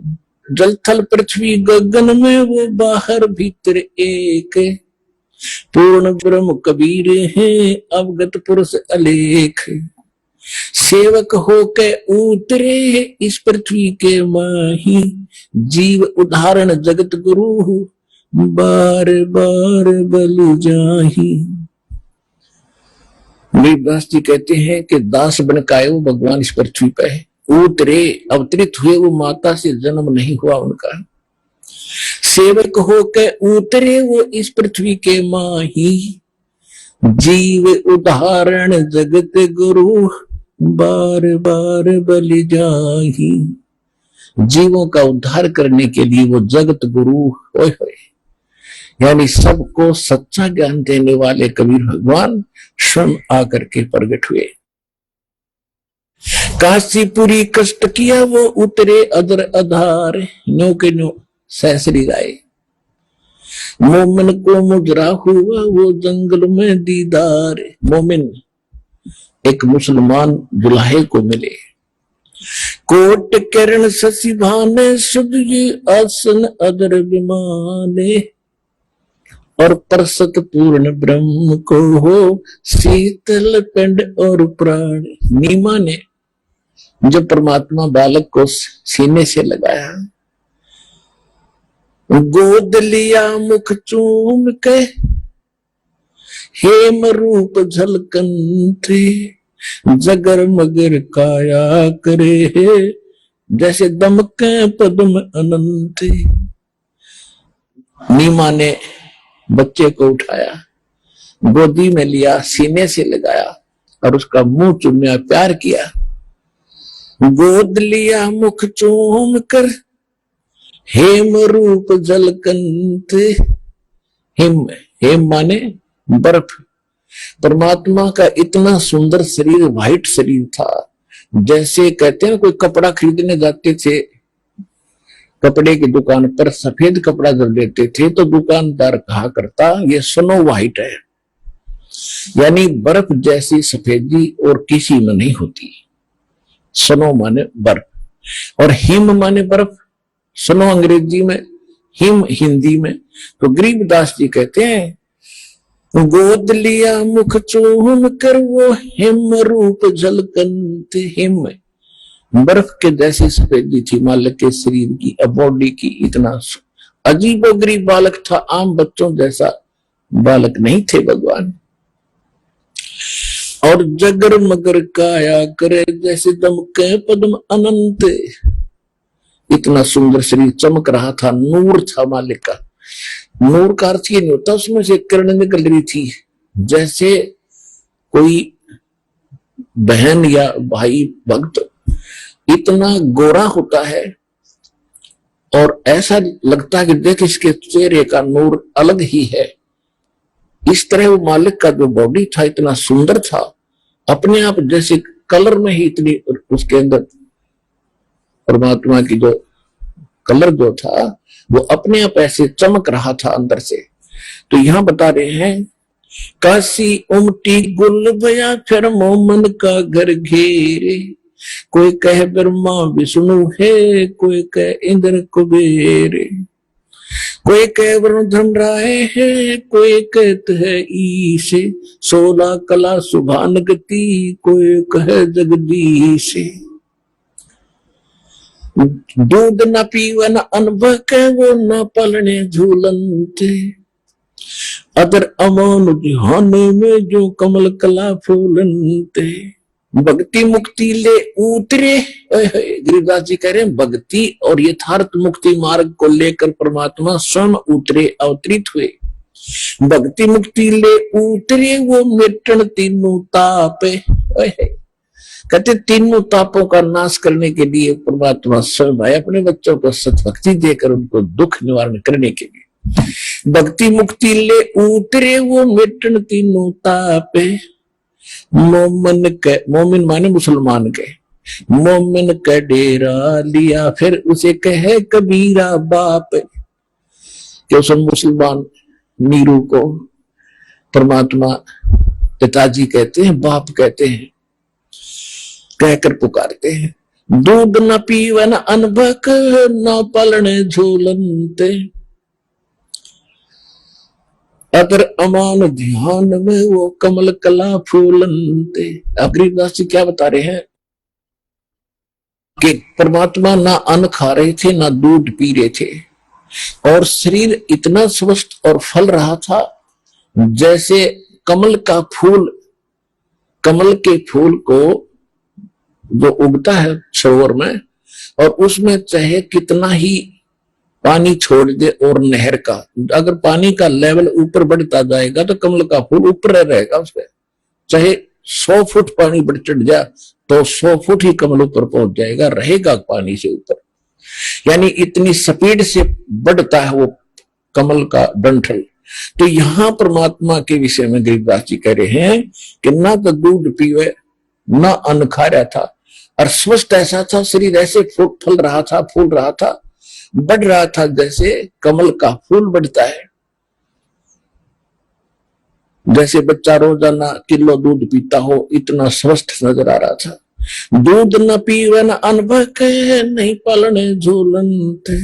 जल थल पृथ्वी गगन में वो बाहर भीतर एक, पूर्ण ब्रह्म कबीर हैं अवगत पुरुष अलेख, सेवक होके उतरे इस पृथ्वी के माही, जीव उदाहरण जगत गुरु बार बार बल जाही। गरीबदास जी कहते हैं कि दास बन के आए वो भगवान इस पृथ्वी पे है, उतरे अवतरित हुए, वो माता से जन्म नहीं हुआ उनका, सेवक होके उतरे वो इस पृथ्वी के माही, जीव उदाहरण जगत गुरु बार बार बलि जाही। जीवों का उद्धार करने के लिए वो जगत गुरु होए होए, यानी सबको सच्चा ज्ञान देने वाले कबीर भगवान स्वयं आकर के प्रकट हुए। काशीपुरी कष्ट किया वो उतरे अदर आधार, नो के नो सहसरी गाए, मोमिन को मुजरा हुआ वो जंगल में दीदार। मोमिन एक मुसलमान दुल्हे को मिले, कोट किरण शशि भाने शुद्ध ये आसन अदर विमाने, और परसत पूर्ण ब्रह्म को हो शीतल पिंड और प्राण। नीमा ने जब परमात्मा बालक को सीने से लगाया, गोद लिया मुख चूम के हेम रूप झलकन थे, जगर मगर काया करे है जैसे दमके पद्म अनंत। नीमा ने बच्चे को उठाया, गोदी में लिया, सीने से लगाया और उसका मुंह चूमया, प्यार किया। गोद लिया मुख चूम कर हेम रूप झलकंत। हिम हेम माने बर्फ। परमात्मा का इतना सुंदर शरीर, व्हाइट शरीर था, जैसे कहते हैं कोई कपड़ा खरीदने जाते थे कपड़े की दुकान पर, सफेद कपड़ा जब लेते थे तो दुकानदार कहा करता ये स्नो व्हाइट है, यानी बर्फ जैसी सफेदी और किसी में नहीं होती। स्नो माने बर्फ और हिम माने बर्फ, स्नो अंग्रेजी में, हिम हिंदी में। तो गरीबदास जी कहते हैं गोद लिया मुख चूम कर वो हिम रूप झलकंत हिम, बर्फ के जैसी सफेदी थी मालिक के शरीर की, बॉडी की। इतना अजीबो गरीब बालक था, आम बच्चों जैसा बालक नहीं थे भगवान। और जगर मगर काया करे जैसे दमके पद्म अनंत, इतना सुंदर शरीर चमक रहा था, नूर था मालिक का। नूर का अर्थ ये नहीं होता उसमें से किरण निकल रही थी, जैसे कोई बहन या भाई भक्त इतना गोरा होता है और ऐसा लगता है कि देख इसके चेहरे का नूर अलग ही है। इस तरह वो मालिक का जो बॉडी था इतना सुंदर था, अपने आप जैसे कलर में ही इतनी उसके अंदर परमात्मा की जो कलर जो था वो अपने आप ऐसे चमक रहा था अंदर से। तो यहां बता रहे हैं काशी उमटी गुल बया फिर मोमन का घर घेरे, कोई कह ब्रह्मा विष्णु है, कोई कह इंद्र कुबेर, कोई कह वरुण धनराय है, कोई कहते है ईश, 16 कला सुभान गति, कोई कहे जगदीश। दूध न पीवन अनुभव के वो न पलने झूलनते, अदर अमोन ध्यान में जो कमल कला फूलनते। भक्ति मुक्ति ले उतरे, गिरिदास जी कह रहे हैं भक्ति और यथार्थ मुक्ति मार्ग को लेकर परमात्मा स्वयं उतरे, अवतरित हुए। भक्ति मुक्ति ले उतरे वो मिटन तीनों ताप, कहते तीनों तापों का नाश करने के लिए परमात्मा स्वयं आए, अपने बच्चों को सतभक्ति देकर उनको दुख निवारण करने के लिए। भक्ति मुक्ति ले उतरे वो मिटन तीनों ताप, मोमिन के, मोमिन माने मुसलमान के, मोमिन का डेरा लिया फिर उसे कहे कबीरा बाप। कि उस मुसलमान नीरू को परमात्मा पिताजी कहते हैं, बाप कहते हैं, कहकर पुकारते हैं। दूध न पीवन अनबक न पलने झूलनते, अगर अमान ध्यान में वो कमल कला फूलनते। गरीबदास जी क्या बता रहे हैं कि परमात्मा ना अन्न खा रहे थे ना दूध पी रहे थे, और शरीर इतना स्वस्थ और फल रहा था जैसे कमल का फूल, कमल के फूल को जो उगता है सरोवर में और उसमें चाहे कितना ही पानी छोड़ दे, और नहर का अगर पानी का लेवल ऊपर बढ़ता जाएगा तो कमल का फूल ऊपर रहेगा उसपे, चाहे 100 फुट पानी बढ़ चढ़ जाए तो 100 फुट ही कमल ऊपर पहुंच जाएगा, रहेगा पानी से ऊपर। यानी इतनी स्पीड से बढ़ता है वो कमल का डंठल। तो यहां परमात्मा के विषय में गरीबदास जी कह रहे हैं कि ना तो दूध पीवे ना अन्न खा रहा था, और स्वस्थ ऐसा था, शरीर ऐसे फल रहा था, फूल रहा था, बढ़ रहा था जैसे कमल का फूल बढ़ता है। जैसे बच्चा रोजाना किलो दूध पीता हो, इतना स्वस्थ नजर आ रहा था। दूध न पीवन अनुभव के नहीं पालने झूलन थे,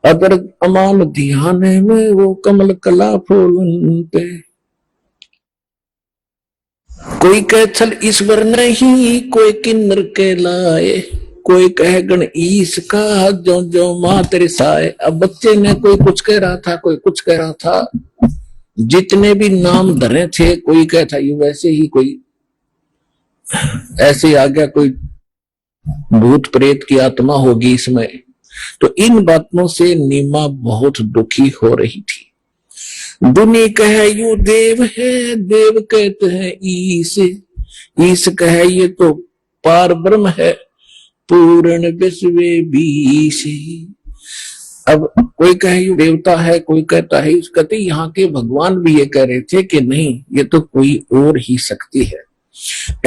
अगर अमान ध्यान में वो कमल कला फूलन पे। कोई कह छल ईश्वर नहीं, कोई किन्नर के लाए, कोई कह गण ईश का जो जो मां तेरे साए। अब बच्चे ने कोई कुछ कह रहा था, कोई कुछ कह रहा था, जितने भी नाम धरे थे, कोई कहता ये वैसे ही कोई ऐसे आ गया, कोई भूत प्रेत की आत्मा होगी इसमें। तो इन बातों से नीमा बहुत दुखी हो रही थी। दुनी कहे यू देव है, देव कहते हैं ईश, ईश कहे ये तो पार ब्रह्म है, पूर्ण विश्व बीश। अब कोई कहे यू देवता है, कोई कहता है, कहते यहाँ के भगवान भी ये कह रहे थे कि नहीं ये तो कोई और ही शक्ति है।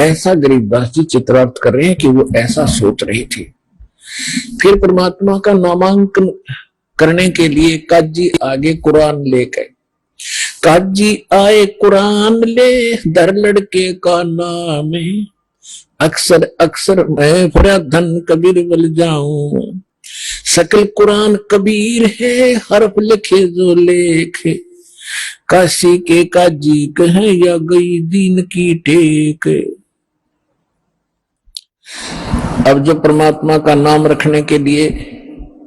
ऐसा गरीबदास जी चित्रार्थ कर रहे हैं कि वो ऐसा सोच रहे थे। फिर परमात्मा का नामांकन करने के लिए काजी आगे कुरान ले गए। काजी आए कुरान ले, दर लड़के का नाम है, अक्सर अक्सर मैं भरा धन कबीर बल जाऊं, सकल कुरान कबीर है, हरफ लिखे जो लेखे, काशी के काजी कहे या गई दीन की टेक। अब जो परमात्मा का नाम रखने के लिए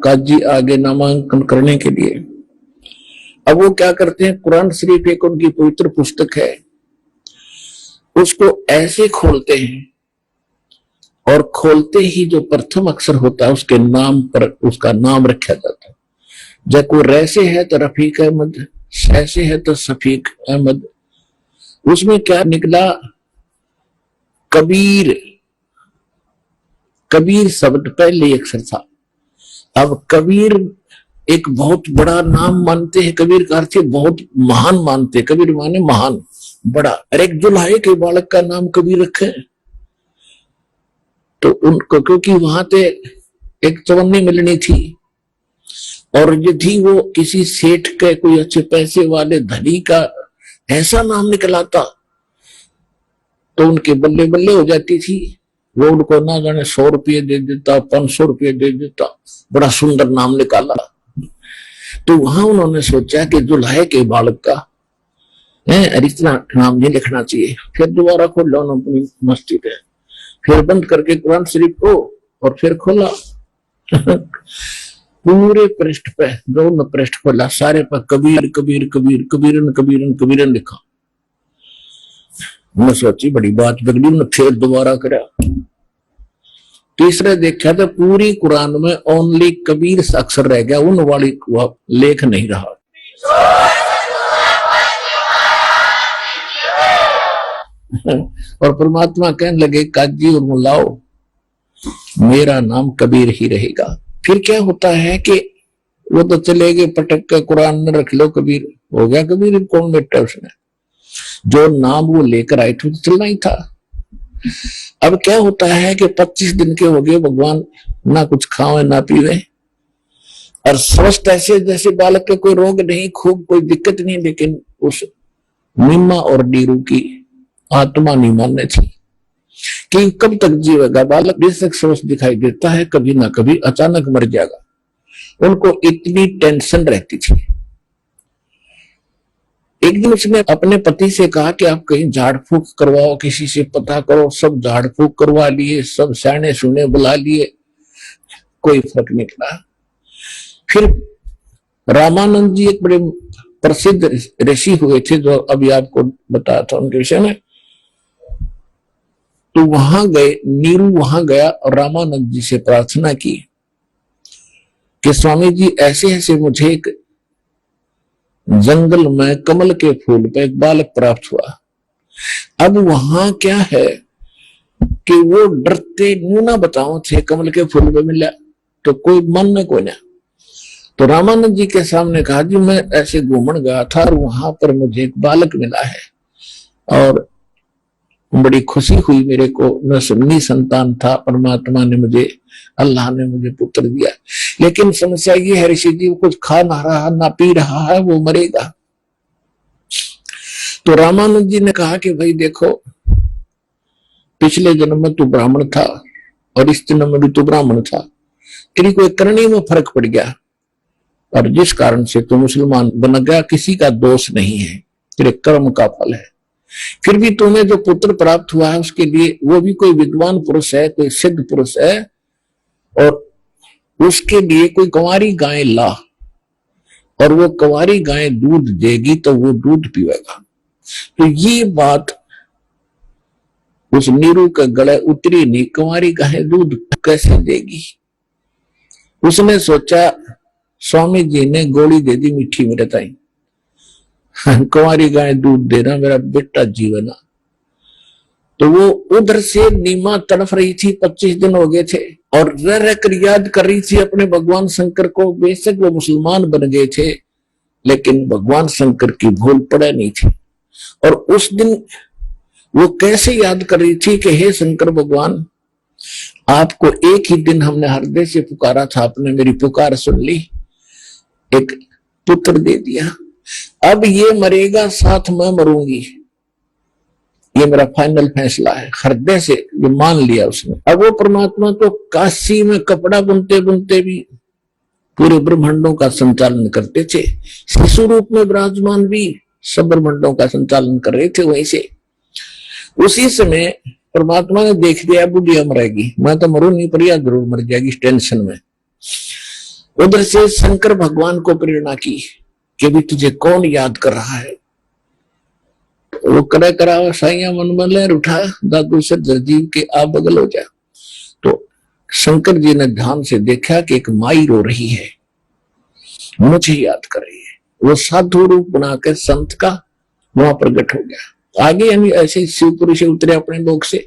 काजी आगे नामांकन करने के लिए, अब वो क्या करते हैं, कुरान शरीफ एक उनकी पवित्र पुस्तक है, उसको ऐसे खोलते हैं और खोलते ही जो प्रथम अक्षर होता है उसके नाम पर उसका नाम रखा जाता है। जब कोई रैसे है तो रफीक अहमद, ऐसे है तो सफीक अहमद। उसमें क्या निकला, कबीर। कबीर शब्द पहले अक्षर था। अब कबीर एक बहुत बड़ा नाम मानते हैं, कबीर का अर्थ बहुत महान मानते हैं, कबीर माने महान बड़ा। और एक दुल्हाए के बालक का नाम कबीर रखे तो उनको, क्योंकि वहां पे एक चवन्नी मिलनी थी और यदि वो किसी सेठ के कोई अच्छे पैसे वाले धनी का ऐसा नाम निकलाता तो उनके बल्ले बल्ले हो जाती थी। वो उनको ना जाने 100 रुपये दे देता, 500 रुपये दे देता, बड़ा सुंदर नाम निकाला। तो वहां उन्होंने सोचा कि दुल्हाए के बालक का इतना नाम नहीं लिखना चाहिए। फिर दोबारा खोला उन्होंने अपनी मस्जिद है, फिर बंद करके कुरान शरीफ को और फिर खोला पूरे पृष्ठ पे, दोनों पृष्ठ खोला, सारे पर कबीर कबीर कबीर कबीरन कबीरन कबीरन लिखा। मैं सोची बड़ी बात बिगड़ी, मैं फिर दोबारा करा। तीसरे देखा तो पूरी कुरान में ओनली कबीर से अक्षर रह गया, उन वाली लेख नहीं रहा। और परमात्मा कहने लगे काजी और मुल्लाओ मेरा नाम कबीर ही रहेगा। फिर क्या होता है कि वो तो चले गए पटक के कुरान में रख लो कबीर, हो गया कबीर, कौन बैठा उसने, जो नाम वो लेकर आए थे तो चलना ही था। अब क्या होता है कि 25 दिन के हो गए, भगवान ना कुछ खावे ना पीवे और स्वस्थ ऐसे जैसे बालक के कोई रोग नहीं, खूब कोई दिक्कत नहीं, लेकिन उस मीमा और नीरू की आत्मा नहीं मानने थी कि कब तक जीवेगा बालक, बेशक स्वस्थ दिखाई देता है, कभी ना कभी अचानक मर जाएगा। उनको इतनी टेंशन रहती थी। एक दिन उसने अपने पति से कहा कि आप कहीं झाड़ फूक करवाओ, किसी से पता करो। सब झाड़ फूक करवा लिए, सब सयाने सुने बुला लिए, कोई फर्क नहीं पड़ा। फिर रामानंद जी एक बड़े प्रसिद्ध ऋषि हुए थे, जो अभी आपको बताया था उनके विषय में। तो वहां गए, नीरू वहां गया और रामानंद जी से प्रार्थना की कि स्वामी जी ऐसे ऐसे मुझे एक जंगल में कमल के फूल पे एक बालक प्राप्त हुआ। अब वहां क्या है कि वो डरते न्यू ना बताओ थे, कमल के फूल पे मिला तो कोई मन में कोई ना। तो रामानंद जी के सामने कहा जी मैं ऐसे घूमन गया था और वहां पर मुझे एक बालक मिला है और बड़ी खुशी हुई मेरे को, मैं सुन्नी संतान था, परमात्मा ने मुझे, अल्लाह ने मुझे पुत्र दिया। लेकिन समस्या ये है ऋषि जी, वो कुछ खा ना रहा ना पी रहा है, वो मरेगा। तो रामानंद जी ने कहा कि भाई देखो, पिछले जन्म में तू ब्राह्मण था और इस जन्म में भी तू ब्राह्मण था, तेरी कोई करनी में फर्क पड़ गया और जिस कारण से तू मुसलमान बन गया, किसी का दोष नहीं है, तेरे कर्म का फल है। फिर भी तुम्हें जो पुत्र प्राप्त हुआ है उसके लिए वो भी कोई विद्वान पुरुष है, कोई सिद्ध पुरुष है और उसके लिए कोई कुंवारी गाय ला और वो कुंवारी गाय दूध देगी तो वो दूध पीवेगा। तो ये बात उस नीरू के गले उतरी नहीं, कुंवारी गाय दूध कैसे देगी। उसने सोचा, स्वामी जी ने गोली दे दी मीठी मेरे ताई, कुंवारी गाय दूध देना मेरा बेटा जीवन। तो वो उधर से नीमा तड़फ रही थी, 25 दिन हो गए थे और रह रह कर याद कर रही थी अपने भगवान शंकर को। बेशक वो मुसलमान बन गए थे लेकिन भगवान शंकर की भूल पड़े नहीं थी। और उस दिन वो कैसे याद कर रही थी कि हे शंकर भगवान, आपको एक ही दिन हमने हृदय से पुकारा था, आपने मेरी पुकार सुन ली, एक पुत्र दे दिया। अब ये मरेगा साथ मैं मरूंगी, ये मेरा फाइनल फैसला है, हृदय से ये मान लिया उसने। अब वो परमात्मा तो काशी में कपड़ा बुनते बुनते भी पूरे ब्रह्मांडों का संचालन करते थे, शिशु रूप में विराजमान भी सब ब्रह्मांडों का संचालन कर रहे थे। वहीं से उसी समय परमात्मा ने देख दिया बुढ़िया मरेगी, मैं तो मरू नहीं पर यह जरूर मर जाएगी इस टेंशन में। उधर से शंकर भगवान को प्रेरणा की कि भी तुझे कौन याद कर रहा है। वो करे करा साइया मन में लहर उठा, दादू से जरजीव के आप बगल हो जा। तो शंकर जी ने ध्यान से देखा कि एक माई रो रही है, मुझे याद कर रही है। वो साधु रूप बनाकर संत का वहां प्रकट हो गया। आगे यानी ऐसे शिवपुरी से उतरे अपने लोग से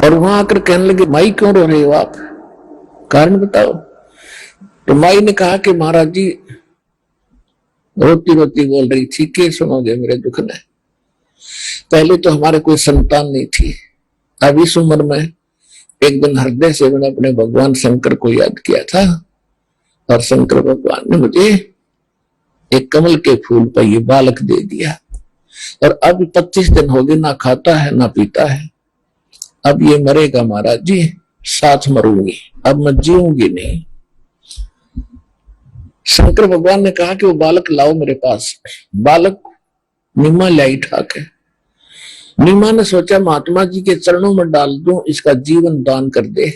और वहां आकर कहने लगे माई क्यों रो रहे हो आप, कारण बताओ। तो माई ने कहा कि महाराज जी रोती रोती बोल रही थी कि सुनोगे मेरे दुख ने, पहले तो हमारे कोई संतान नहीं थी, अब इस उम्र में एक दिन हृदय से मैंने अपने भगवान शंकर को याद किया था और शंकर भगवान ने मुझे एक कमल के फूल पर ये बालक दे दिया और अब 25 दिन हो गए, ना खाता है ना पीता है। अब ये मरेगा महाराज जी, साथ मरूंगी, अब मैं जीऊंगी नहीं। शंकर भगवान ने कहा कि वो बालक लाओ मेरे पास। बालक नीमा लाई ठाके। नीमा ने सोचा महात्मा जी के चरणों में डाल दूं, इसका जीवन दान कर दे।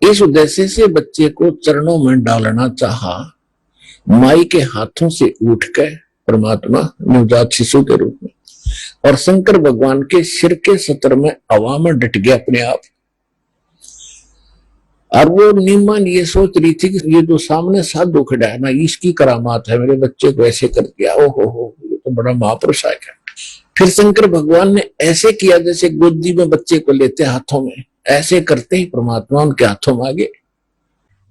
इस उद्देश्य से बच्चे को चरणों में डालना चाहा। माई के हाथों से उठ कर परमात्मा नवजात शिशु के रूप में और शंकर भगवान के सिर के सतर में हवा में डट गया अपने आप। और वो नीमान ये सोच रही थी कि ये जो सामने साधु खड़ा है ना, इसकी करामात है, मेरे बच्चे को ऐसे कर दिया, ओहो ये तो बड़ा महापुरुष है। फिर शंकर भगवान ने ऐसे किया जैसे गोदी में बच्चे को लेते हाथों में, ऐसे करते ही परमात्मा उनके हाथों में आ गए।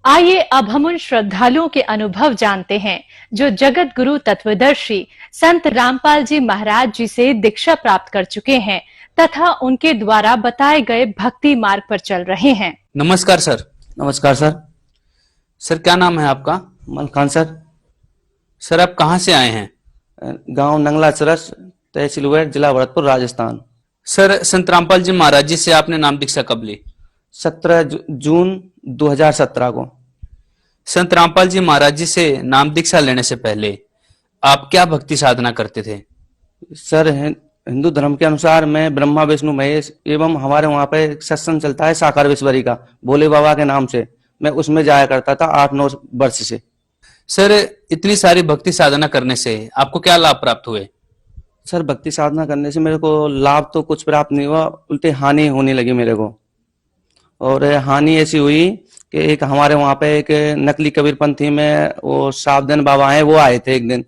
आइए अब हम उन श्रद्धालुओं के अनुभव जानते हैं जो जगत गुरु तत्वदर्शी संत रामपाल जी महाराज जी से दीक्षा प्राप्त कर चुके हैं तथा उनके द्वारा बताए गए भक्ति मार्ग पर चल रहे हैं। नमस्कार सर। नमस्कार सर। सर क्या नाम है आपका? मन खान सर। सर आप कहाँ से आए हैं? गांव नंगला चरस, तहसील वेट, जिला भरतपुर, राजस्थान। सर संत रामपाल जी महाराज जी से आपने नाम दीक्षा कब ली? 17 जून 2017 को। संत रामपाल जी महाराज जी से नाम दीक्षा लेने से पहले आप क्या भक्ति साधना करते थे? सर हिंदू धर्म के अनुसार मैं ब्रह्मा विष्णु महेश एवं हमारे वहाँ पे सत्संग चलता है साकार विश्वरी का, भोले बाबा के नाम से, मैं उसमें जाया करता था 8-9 वर्ष से। सर इतनी सारी भक्ति साधना करने से आपको क्या लाभ प्राप्त हुए? सर भक्ति साधना करने से मेरे को लाभ तो कुछ प्राप्त नहीं हुआ, उल्टे हानि होने लगी मेरे को। और हानि ऐसी हुई कि एक हमारे वहाँ पे एक नकली कबीरपंथी में वो सावधान बाबा हैं, वो आए थे एक दिन।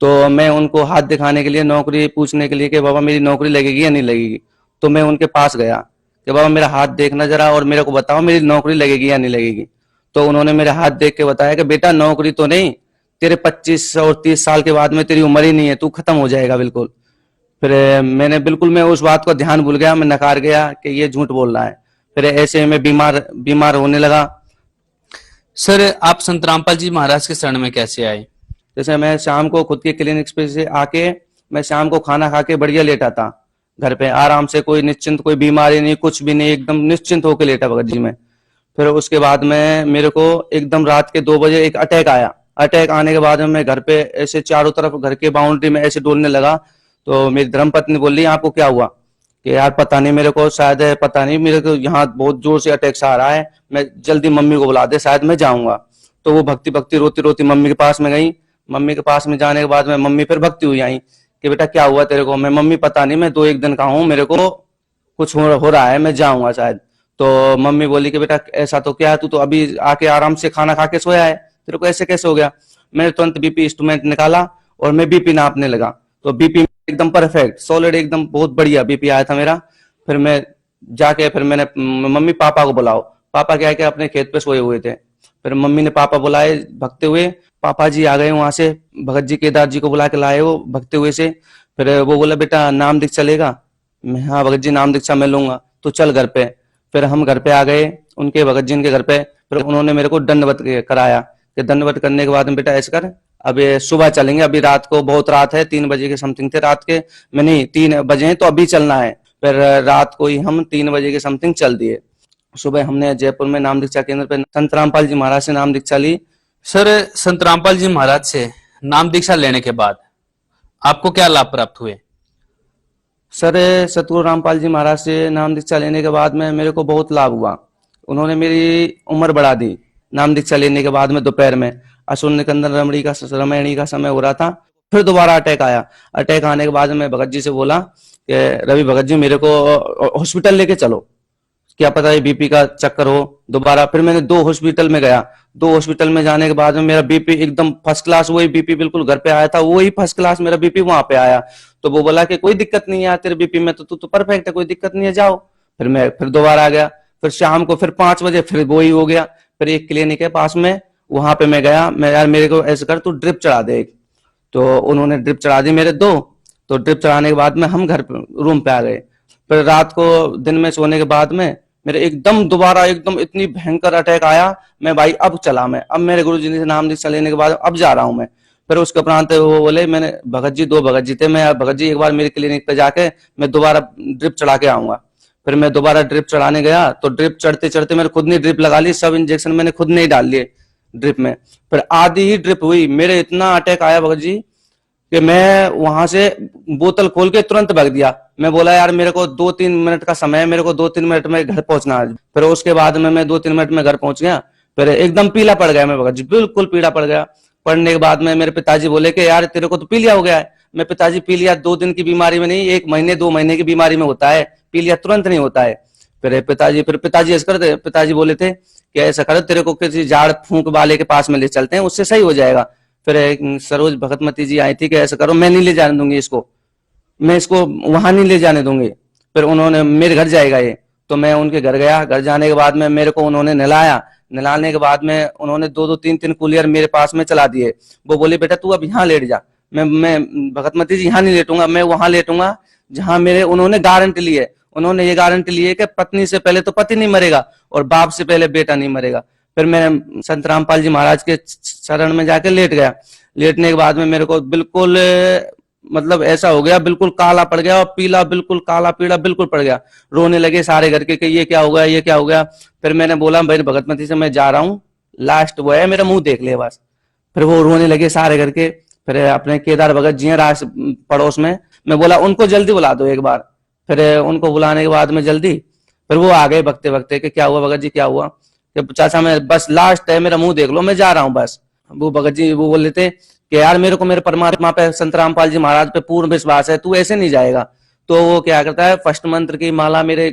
तो मैं उनको हाथ दिखाने के लिए, नौकरी पूछने के लिए कि बाबा मेरी नौकरी लगेगी या नहीं लगेगी, तो मैं उनके पास गया कि बाबा मेरा हाथ देखना जरा और मेरे को बताओ मेरी नौकरी लगेगी या नहीं लगेगी। तो उन्होंने मेरे हाथ देख के बताया कि बेटा नौकरी तो नहीं, तेरे 25 और 30 साल के बाद में तेरी उम्र ही नहीं है, तू खत्म हो जाएगा बिल्कुल। फिर मैं उस बात को ध्यान भूल गया, मैं नकार गया कि ये झूठ बोल रहा है। फिर ऐसे में बीमार होने लगा। सर आप संत रामपाल जी महाराज के शरण में कैसे आए? जैसे मैं शाम को खुद के क्लिनिक पे से आके मैं शाम को खाना खा के बढ़िया लेटा था घर पे आराम से, कोई निश्चिंत, कोई बीमारी नहीं, कुछ भी नहीं, एकदम निश्चिंत होकर लेटा भगत जी में। फिर उसके बाद में मेरे को एकदम रात के 2 बजे एक अटैक आया। अटैक आने के बाद में मैं घर पे ऐसे चारों तरफ घर के बाउंड्री में ऐसे डोलने लगा। तो मेरी धर्मपत्नी बोल रही आपको क्या हुआ? कि यार पता नहीं, मेरे को शायद पता नहीं, मेरे को यहाँ बहुत जोर से अटैक आ रहा है, मैं जल्दी मम्मी को बुला दे, शायद मैं जाऊंगा। तो वो भक्ति रोती रोती मम्मी के पास में गई। मम्मी के पास में जाने के बाद में मम्मी फिर भक्ति हुई आई कि बेटा क्या हुआ तेरे को? मैं मम्मी पता नहीं, मैं 2-1 दिन का हूँ, मेरे को कुछ हो रहा है, मैं जाऊंगा शायद। तो मम्मी बोली कि बेटा ऐसा तो क्या है, तू तो अभी आके आराम से खाना खा के सोया है, तेरे को ऐसे कैसे हो गया? मैंने तुरंत बीपी इंस्ट्रूमेंट निकाला और मैं बीपी नापने लगा। तो बीपी एकदम परफेक्ट सॉलिड, एकदम बहुत बढ़िया बीपी आया था मेरा। फिर मैं जाके फिर मैंने मम्मी पापा को बुलाओ। पापा क्या है कि अपने खेत पे सोए हुए थे। फिर मम्मी ने पापा बुलाए भगते हुए, पापा जी आ गए वहां से, भगत जी केदार जी को बुला के लाए वो भगते हुए से। फिर वो बोला बेटा नाम दीक्षा लेगा? मैं हाँ भगत जी नाम दीक्षा मैं लूंगा, तो चल घर पे। फिर हम घर पे आ गए उनके, भगत जी के घर पे। फिर उन्होंने मेरे को दंडवत कराया कि दंडवत करने के बाद में बेटा ऐसे कर, अब ये सुबह चलेंगे, अभी रात को बहुत रात है, 3 बजे के समथिंग थे रात के, मैं नहीं 3 बजे हैं तो अभी चलना है। फिर रात को ही हम 3 बजे के समथिंग चल दिए। सुबह हमने जयपुर में नाम दीक्षा केंद्र पे संत रामपाल जी महाराज से नाम दीक्षा ली। सर, संत रामपाल जी महाराज से नाम दीक्षा लेने के बाद आपको क्या लाभ प्राप्त हुए? सर, सतगुरु रामपाल जी महाराज से नाम दीक्षा लेने के बाद में मेरे को बहुत लाभ हुआ। उन्होंने मेरी उम्र बढ़ा दी। नाम दीक्षा लेने के बाद में दोपहर में असुर निकंदन रमणी का समय हो रहा था, फिर दोबारा अटैक आया। अटैक आने के बाद में भगत जी से बोला कि रवि भगत जी मेरे को हॉस्पिटल लेके चलो, क्या पता है बीपी का चक्कर हो दोबारा। फिर मैंने 2 हॉस्पिटल में गया। 2 हॉस्पिटल में जाने के बाद में मेरा बीपी एकदम फर्स्ट क्लास, वही बीपी बिल्कुल घर पे आया था, वही फर्स्ट क्लास मेरा बीपी वहां पे आया। तो वो बोला कि कोई दिक्कत नहीं है तेरे बीपी में, तो तू तो परफेक्ट है, कोई दिक्कत नहीं है, जाओ। फिर मैं फिर दोबारा आ गया। फिर शाम को फिर 5 बजे फिर वही हो गया। फिर एक क्लिनिक है पास में, वहां पे मैं गया। मैं यार मेरे को ऐसे कर, तू ड्रिप चढ़ा दे एक। तो उन्होंने ड्रिप चढ़ा दी मेरे 2। तो ड्रिप चढ़ाने के बाद में हम घर पे रूम पे आ गए। फिर रात को दिन में सोने के बाद में मेरे एकदम दोबारा एकदम इतनी भयंकर अटैक आया। मैं भाई अब चला, मैं अब मेरे गुरु जी से नाम दीक्षा लेने के बाद अब जा रहा हूं मैं। फिर उसके उपरांत वो बोले, मैंने भगत जी 2 भगत जी थे, मैं भगत जी एक बार मेरी क्लिनिक पे जाके मैं दोबारा ड्रिप चढ़ा के आऊंगा। फिर मैं दोबारा ड्रिप चढ़ाने गया। तो ड्रिप चढ़ते चढ़ते मैंने खुद ने ड्रिप लगा ली, सब इंजेक्शन मैंने खुद ने ही डाल लिए ड्रिप में। फिर आधी ही ड्रिप हुई, मेरे इतना अटैक आया भगत जी कि मैं वहां से बोतल खोल के तुरंत भाग दिया। मैं बोला यार मेरे को 2-3 मिनट का समय है, मेरे को 2-3 मिनट में घर पहुंचना है। फिर उसके बाद में मैं 2-3 मिनट में घर पहुंच गया। फिर एकदम पीला पड़ गया मैं भगत जी, बिल्कुल पीला पड़ गया। पढ़ने के बाद में मेरे पिताजी बोले कि यार तेरे को तो पीलिया हो गया है। मैं पिताजी पीलिया 2 दिन की बीमारी में नहीं, 1 महीने 2 महीने की बीमारी में होता है, पीलिया तुरंत नहीं होता है। फिर पिताजी ऐसा करते, पिताजी बोले थे कि ऐसा करो तेरे को किसी झाड़ फूंक वाले के पास में ले चलते हैं, उससे सही हो जाएगा। फिर एक सरोज भगतमती जी आई थी कि ऐसा करो मैं नहीं ले जाने दूंगी इसको, मैं इसको वहां नहीं ले जाने दूंगी। फिर उन्होंने मेरे घर जाएगा ये, तो मैं उनके घर गया। घर जाने के बाद में मेरे को उन्होंने नहलाया। नहलाने के बाद में उन्होंने 2-2 3-3 कूलियर मेरे पास में चला दिए। वो बोले बेटा तू अब यहाँ लेट जा। मैं भगतमती जी यहाँ नहीं लेटूंगा, मैं वहां लेटूंगा जहां मेरे उन्होंने गारंटी ली है। उन्होंने ये गारंटी ली है कि पत्नी से पहले तो पति नहीं मरेगा और बाप से पहले बेटा नहीं मरेगा। फिर मैं संत रामपाल जी महाराज के शरण में जाके लेट गया। लेटने के बाद में मेरे को बिल्कुल मतलब ऐसा हो गया, बिल्कुल काला पड़ गया और पीला, बिल्कुल काला पीला बिल्कुल पड़ गया। रोने लगे सारे घर के कि ये क्या हो गया, ये क्या हो गया। फिर मैंने बोला भाई भगतमती से मैं जा रहा हूँ, लास्ट वो है, मेरा मुंह देख ले बस। फिर वो रोने लगे सारे घर के। फिर अपने केदार भगत जी हैं राज पड़ोस में, मैं बोला उनको जल्दी बुला दो एक बार। फिर उनको बुलाने के बाद में जल्दी फिर वो आ गए बकते बकते कि क्या हुआ भगत जी क्या हुआ। चाचा मैं बस लास्ट है, मेरा मुंह देख लो, मैं जा रहा हूँ बस। वो भगत जी वो बोल लेते कि यार मेरे को मेरे परमात्मा पे संत रामपाल जी महाराज पे पूर्ण विश्वास है, तू ऐसे नहीं जाएगा। तो वो क्या करता है, फर्स्ट मंत्र की माला मेरे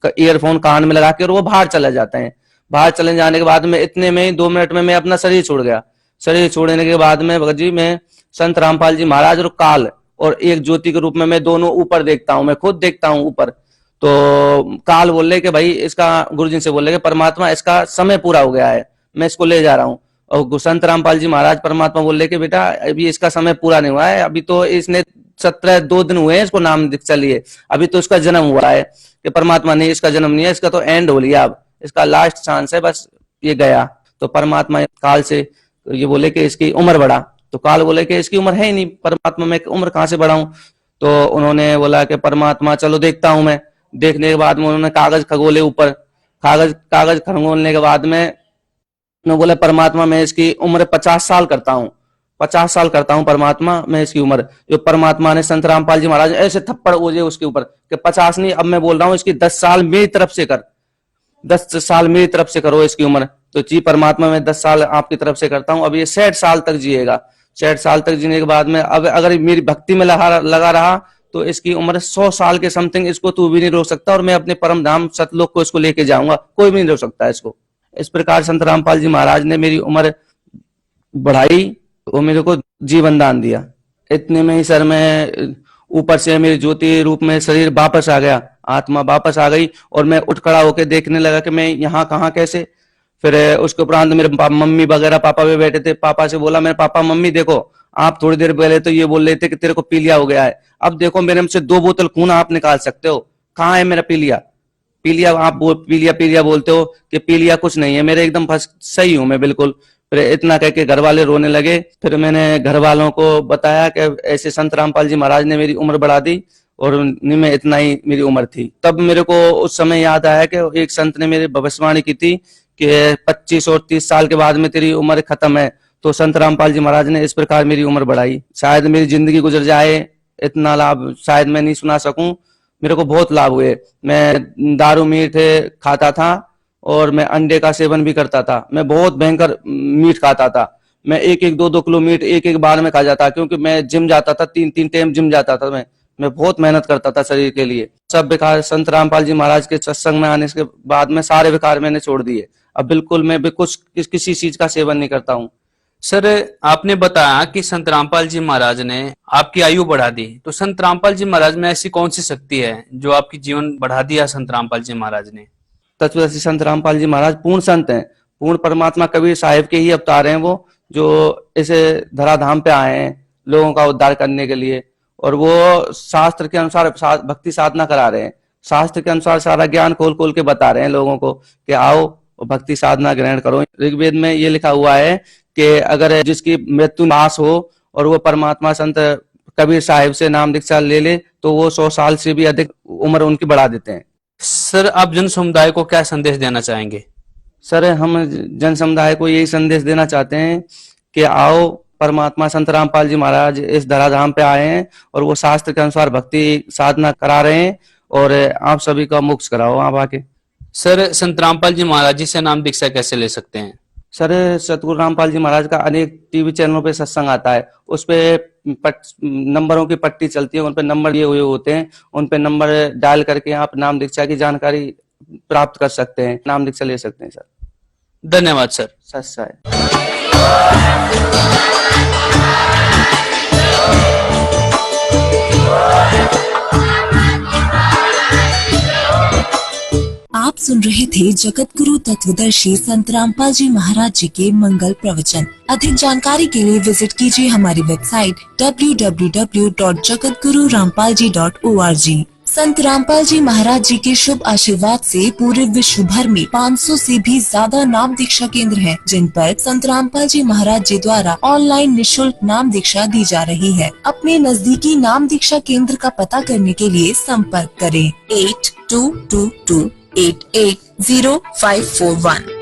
ईयरफोन कान में लगा के और वो बाहर चले जाते हैं। बाहर चले जाने के बाद में इतने में 2 मिनट में मैं अपना शरीर छोड़ गया। शरीर छोड़ने के बाद में भगत जी मैं संत रामपाल जी महाराज और काल और एक ज्योति के रूप में मैं दोनों ऊपर देखता हूँ, मैं खुद देखता हूँ ऊपर। तो काल बोल रहे कि भाई इसका, गुरुजी से बोल रहे कि परमात्मा इसका समय पूरा हो गया है, मैं इसको ले जा रहा हूँ। और संत रामपाल जी महाराज परमात्मा बोल रहे कि बेटा अभी इसका समय पूरा नहीं हुआ है, अभी तो इसने 2 दिन हुए हैं इसको नाम दीक्षा लिए, अभी तो इसका जन्म हुआ है। कि परमात्मा नहीं, इसका जन्म नहीं है, इसका तो एंड हो लिया, अब इसका लास्ट चांस है, बस ये गया। तो परमात्मा काल से ये बोले कि इसकी उम्र बढ़ा। तो काल बोले कि इसकी उम्र है ही नहीं, परमात्मा में उम्र कहां से बढ़ाऊं। तो उन्होंने बोला कि परमात्मा चलो देखता हूं मैं। देखने के बाद में उन्होंने कागज खगोले ऊपर, कागज खगोलने के बाद में उन्होंने बोला परमात्मा मैं इसकी उम्र 50 साल करता हूँ, 50 साल करता हूँ परमात्मा मैं इसकी उम्र। जो परमात्मा ने संत रामपाल जी महाराज ऐसे थप्पड़ ओजे उसके ऊपर कि 50 नहीं, अब मैं बोल रहा हूँ इसकी 10 साल मेरी तरफ से कर, 10 साल मेरी तरफ से करो इसकी उम्र। तो जी परमात्मा मैं 10 साल आपकी तरफ से करता हूँ। अब ये 60 साल तक जिएगा। 60 साल तक जीने के बाद में अब अगर मेरी भक्ति में लगा रहा तो इसकी उम्र 100 साल के समथिंग, इसको तू भी नहीं रोक सकता और मैं अपने परम धाम सतलोक को इसको लेके जाऊंगा, कोई भी नहीं रोक सकता इसको। इस प्रकार संत रामपाल जी महाराज ने मेरी उम्र बढ़ाई और मेरे को जीवन दान दिया। इतने में ही सर मैं ऊपर से मेरी ज्योति रूप में शरीर वापस आ गया, आत्मा वापस आ गई और मैं उठ खड़ा होकर देखने लगा कि मैं यहाँ कहाँ कैसे। फिर उसके उपरांत मेरे मम्मी वगैरह पापा भी बैठे थे। पापा से बोला मेरे पापा मम्मी देखो आप थोड़ी देर पहले तो ये बोल रहे थे कि तेरे को पीलिया हो गया है, अब देखो मेरे मुझसे 2 बोतल खून आप निकाल सकते हो, कहाँ है मेरा पीलिया। पीलिया आप पीलिया बोलते हो कि पीलिया कुछ नहीं है, मेरे एकदम सही हूं मैं बिल्कुल। फिर इतना कह के घर वाले रोने लगे। फिर मैंने घर वालों को बताया कि ऐसे संत रामपाल जी महाराज ने मेरी उम्र बढ़ा दी और उन्हीं में इतना ही मेरी उम्र थी। तब मेरे को उस समय याद आया कि एक संत ने मेरी भविष्यवाणी की थी कि 25 और 30 साल के बाद में तेरी उम्र खत्म है। तो संत रामपाल जी महाराज ने इस प्रकार मेरी उम्र बढ़ाई। शायद मेरी जिंदगी गुजर जाए, इतना लाभ शायद मैं नहीं सुना सकूं। मेरे को बहुत लाभ हुए। मैं दारू मीठ खाता था और मैं अंडे का सेवन भी करता था। मैं बहुत भयंकर मीट खाता था। मैं 1-2 किलो मीट एक बार में खा जाता, क्योंकि मैं जिम जाता था, 3 टाइम जिम जाता था। मैं बहुत मेहनत करता था शरीर के लिए। सब विकार संत रामपाल जी महाराज के सत्संग में आने के बाद में सारे विकार मैंने छोड़ दिए। अब बिल्कुल मैं भी किसी चीज का सेवन नहीं करता हूँ। सर, आपने बताया कि संत रामपाल जी महाराज ने आपकी आयु बढ़ा दी, तो संत रामपाल जी महाराज में ऐसी कौन सी शक्ति है जो आपकी जीवन बढ़ा दिया संत रामपाल जी महाराज ने? तत्वदर्शी संत रामपाल जी महाराज पूर्ण संत हैं, पूर्ण परमात्मा कबीर साहिब के ही अवतार हैं। वो जो इसे धराधाम पे आए हैं लोगों का उद्धार करने के लिए, और वो शास्त्र के अनुसार भक्ति साधना करा रहे हैं। शास्त्र के अनुसार सारा ज्ञान खोल खोल के बता रहे हैं लोगों को कि आओ भक्ति साधना ग्रहण करो। ऋग्वेद में ये लिखा हुआ है कि अगर जिसकी मृत्यु नाश हो और वो परमात्मा संत कबीर साहिब से नाम दीक्षा ले ले तो वो 100 साल से भी अधिक उम्र उनकी बढ़ा देते हैं। सर, आप जन समुदाय को क्या संदेश देना चाहेंगे? सर, हम जन समुदाय को यही संदेश देना चाहते हैं कि आओ, परमात्मा संत रामपाल जी महाराज इस धराधाम पे आए हैं और वो शास्त्र के अनुसार भक्ति साधना करा रहे हैं, और आप सभी का मोक्ष कराओ आप आके। सर, संत रामपाल जी महाराज जी से नाम दीक्षा कैसे ले सकते हैं? सर, सतगुरु रामपाल जी महाराज का अनेक टीवी चैनलों पे सत्संग आता है। उस पे नंबरों की पट्टी चलती है, उन पे नंबर दिए हुए होते हैं। उन पे नंबर डायल करके आप नाम दीक्षा की जानकारी प्राप्त कर सकते हैं, नाम दीक्षा ले सकते हैं। सर, धन्यवाद सर। सत्संग। आप सुन रहे थे जगत गुरु तत्वदर्शी संत रामपाल जी महाराज जी के मंगल प्रवचन। अधिक जानकारी के लिए विजिट कीजिए हमारी वेबसाइट www.jagatgururampalji.org। संत रामपाल जी महाराज जी के शुभ आशीर्वाद से पूरे विश्व भर में 500 से भी ज्यादा नाम दीक्षा केंद्र हैं, जिन पर संत रामपाल जी महाराज जी द्वारा ऑनलाइन निशुल्क नाम दीक्षा दी जा रही है। अपने नजदीकी नाम दीक्षा केंद्र का पता करने के लिए संपर्क करें 8222880541।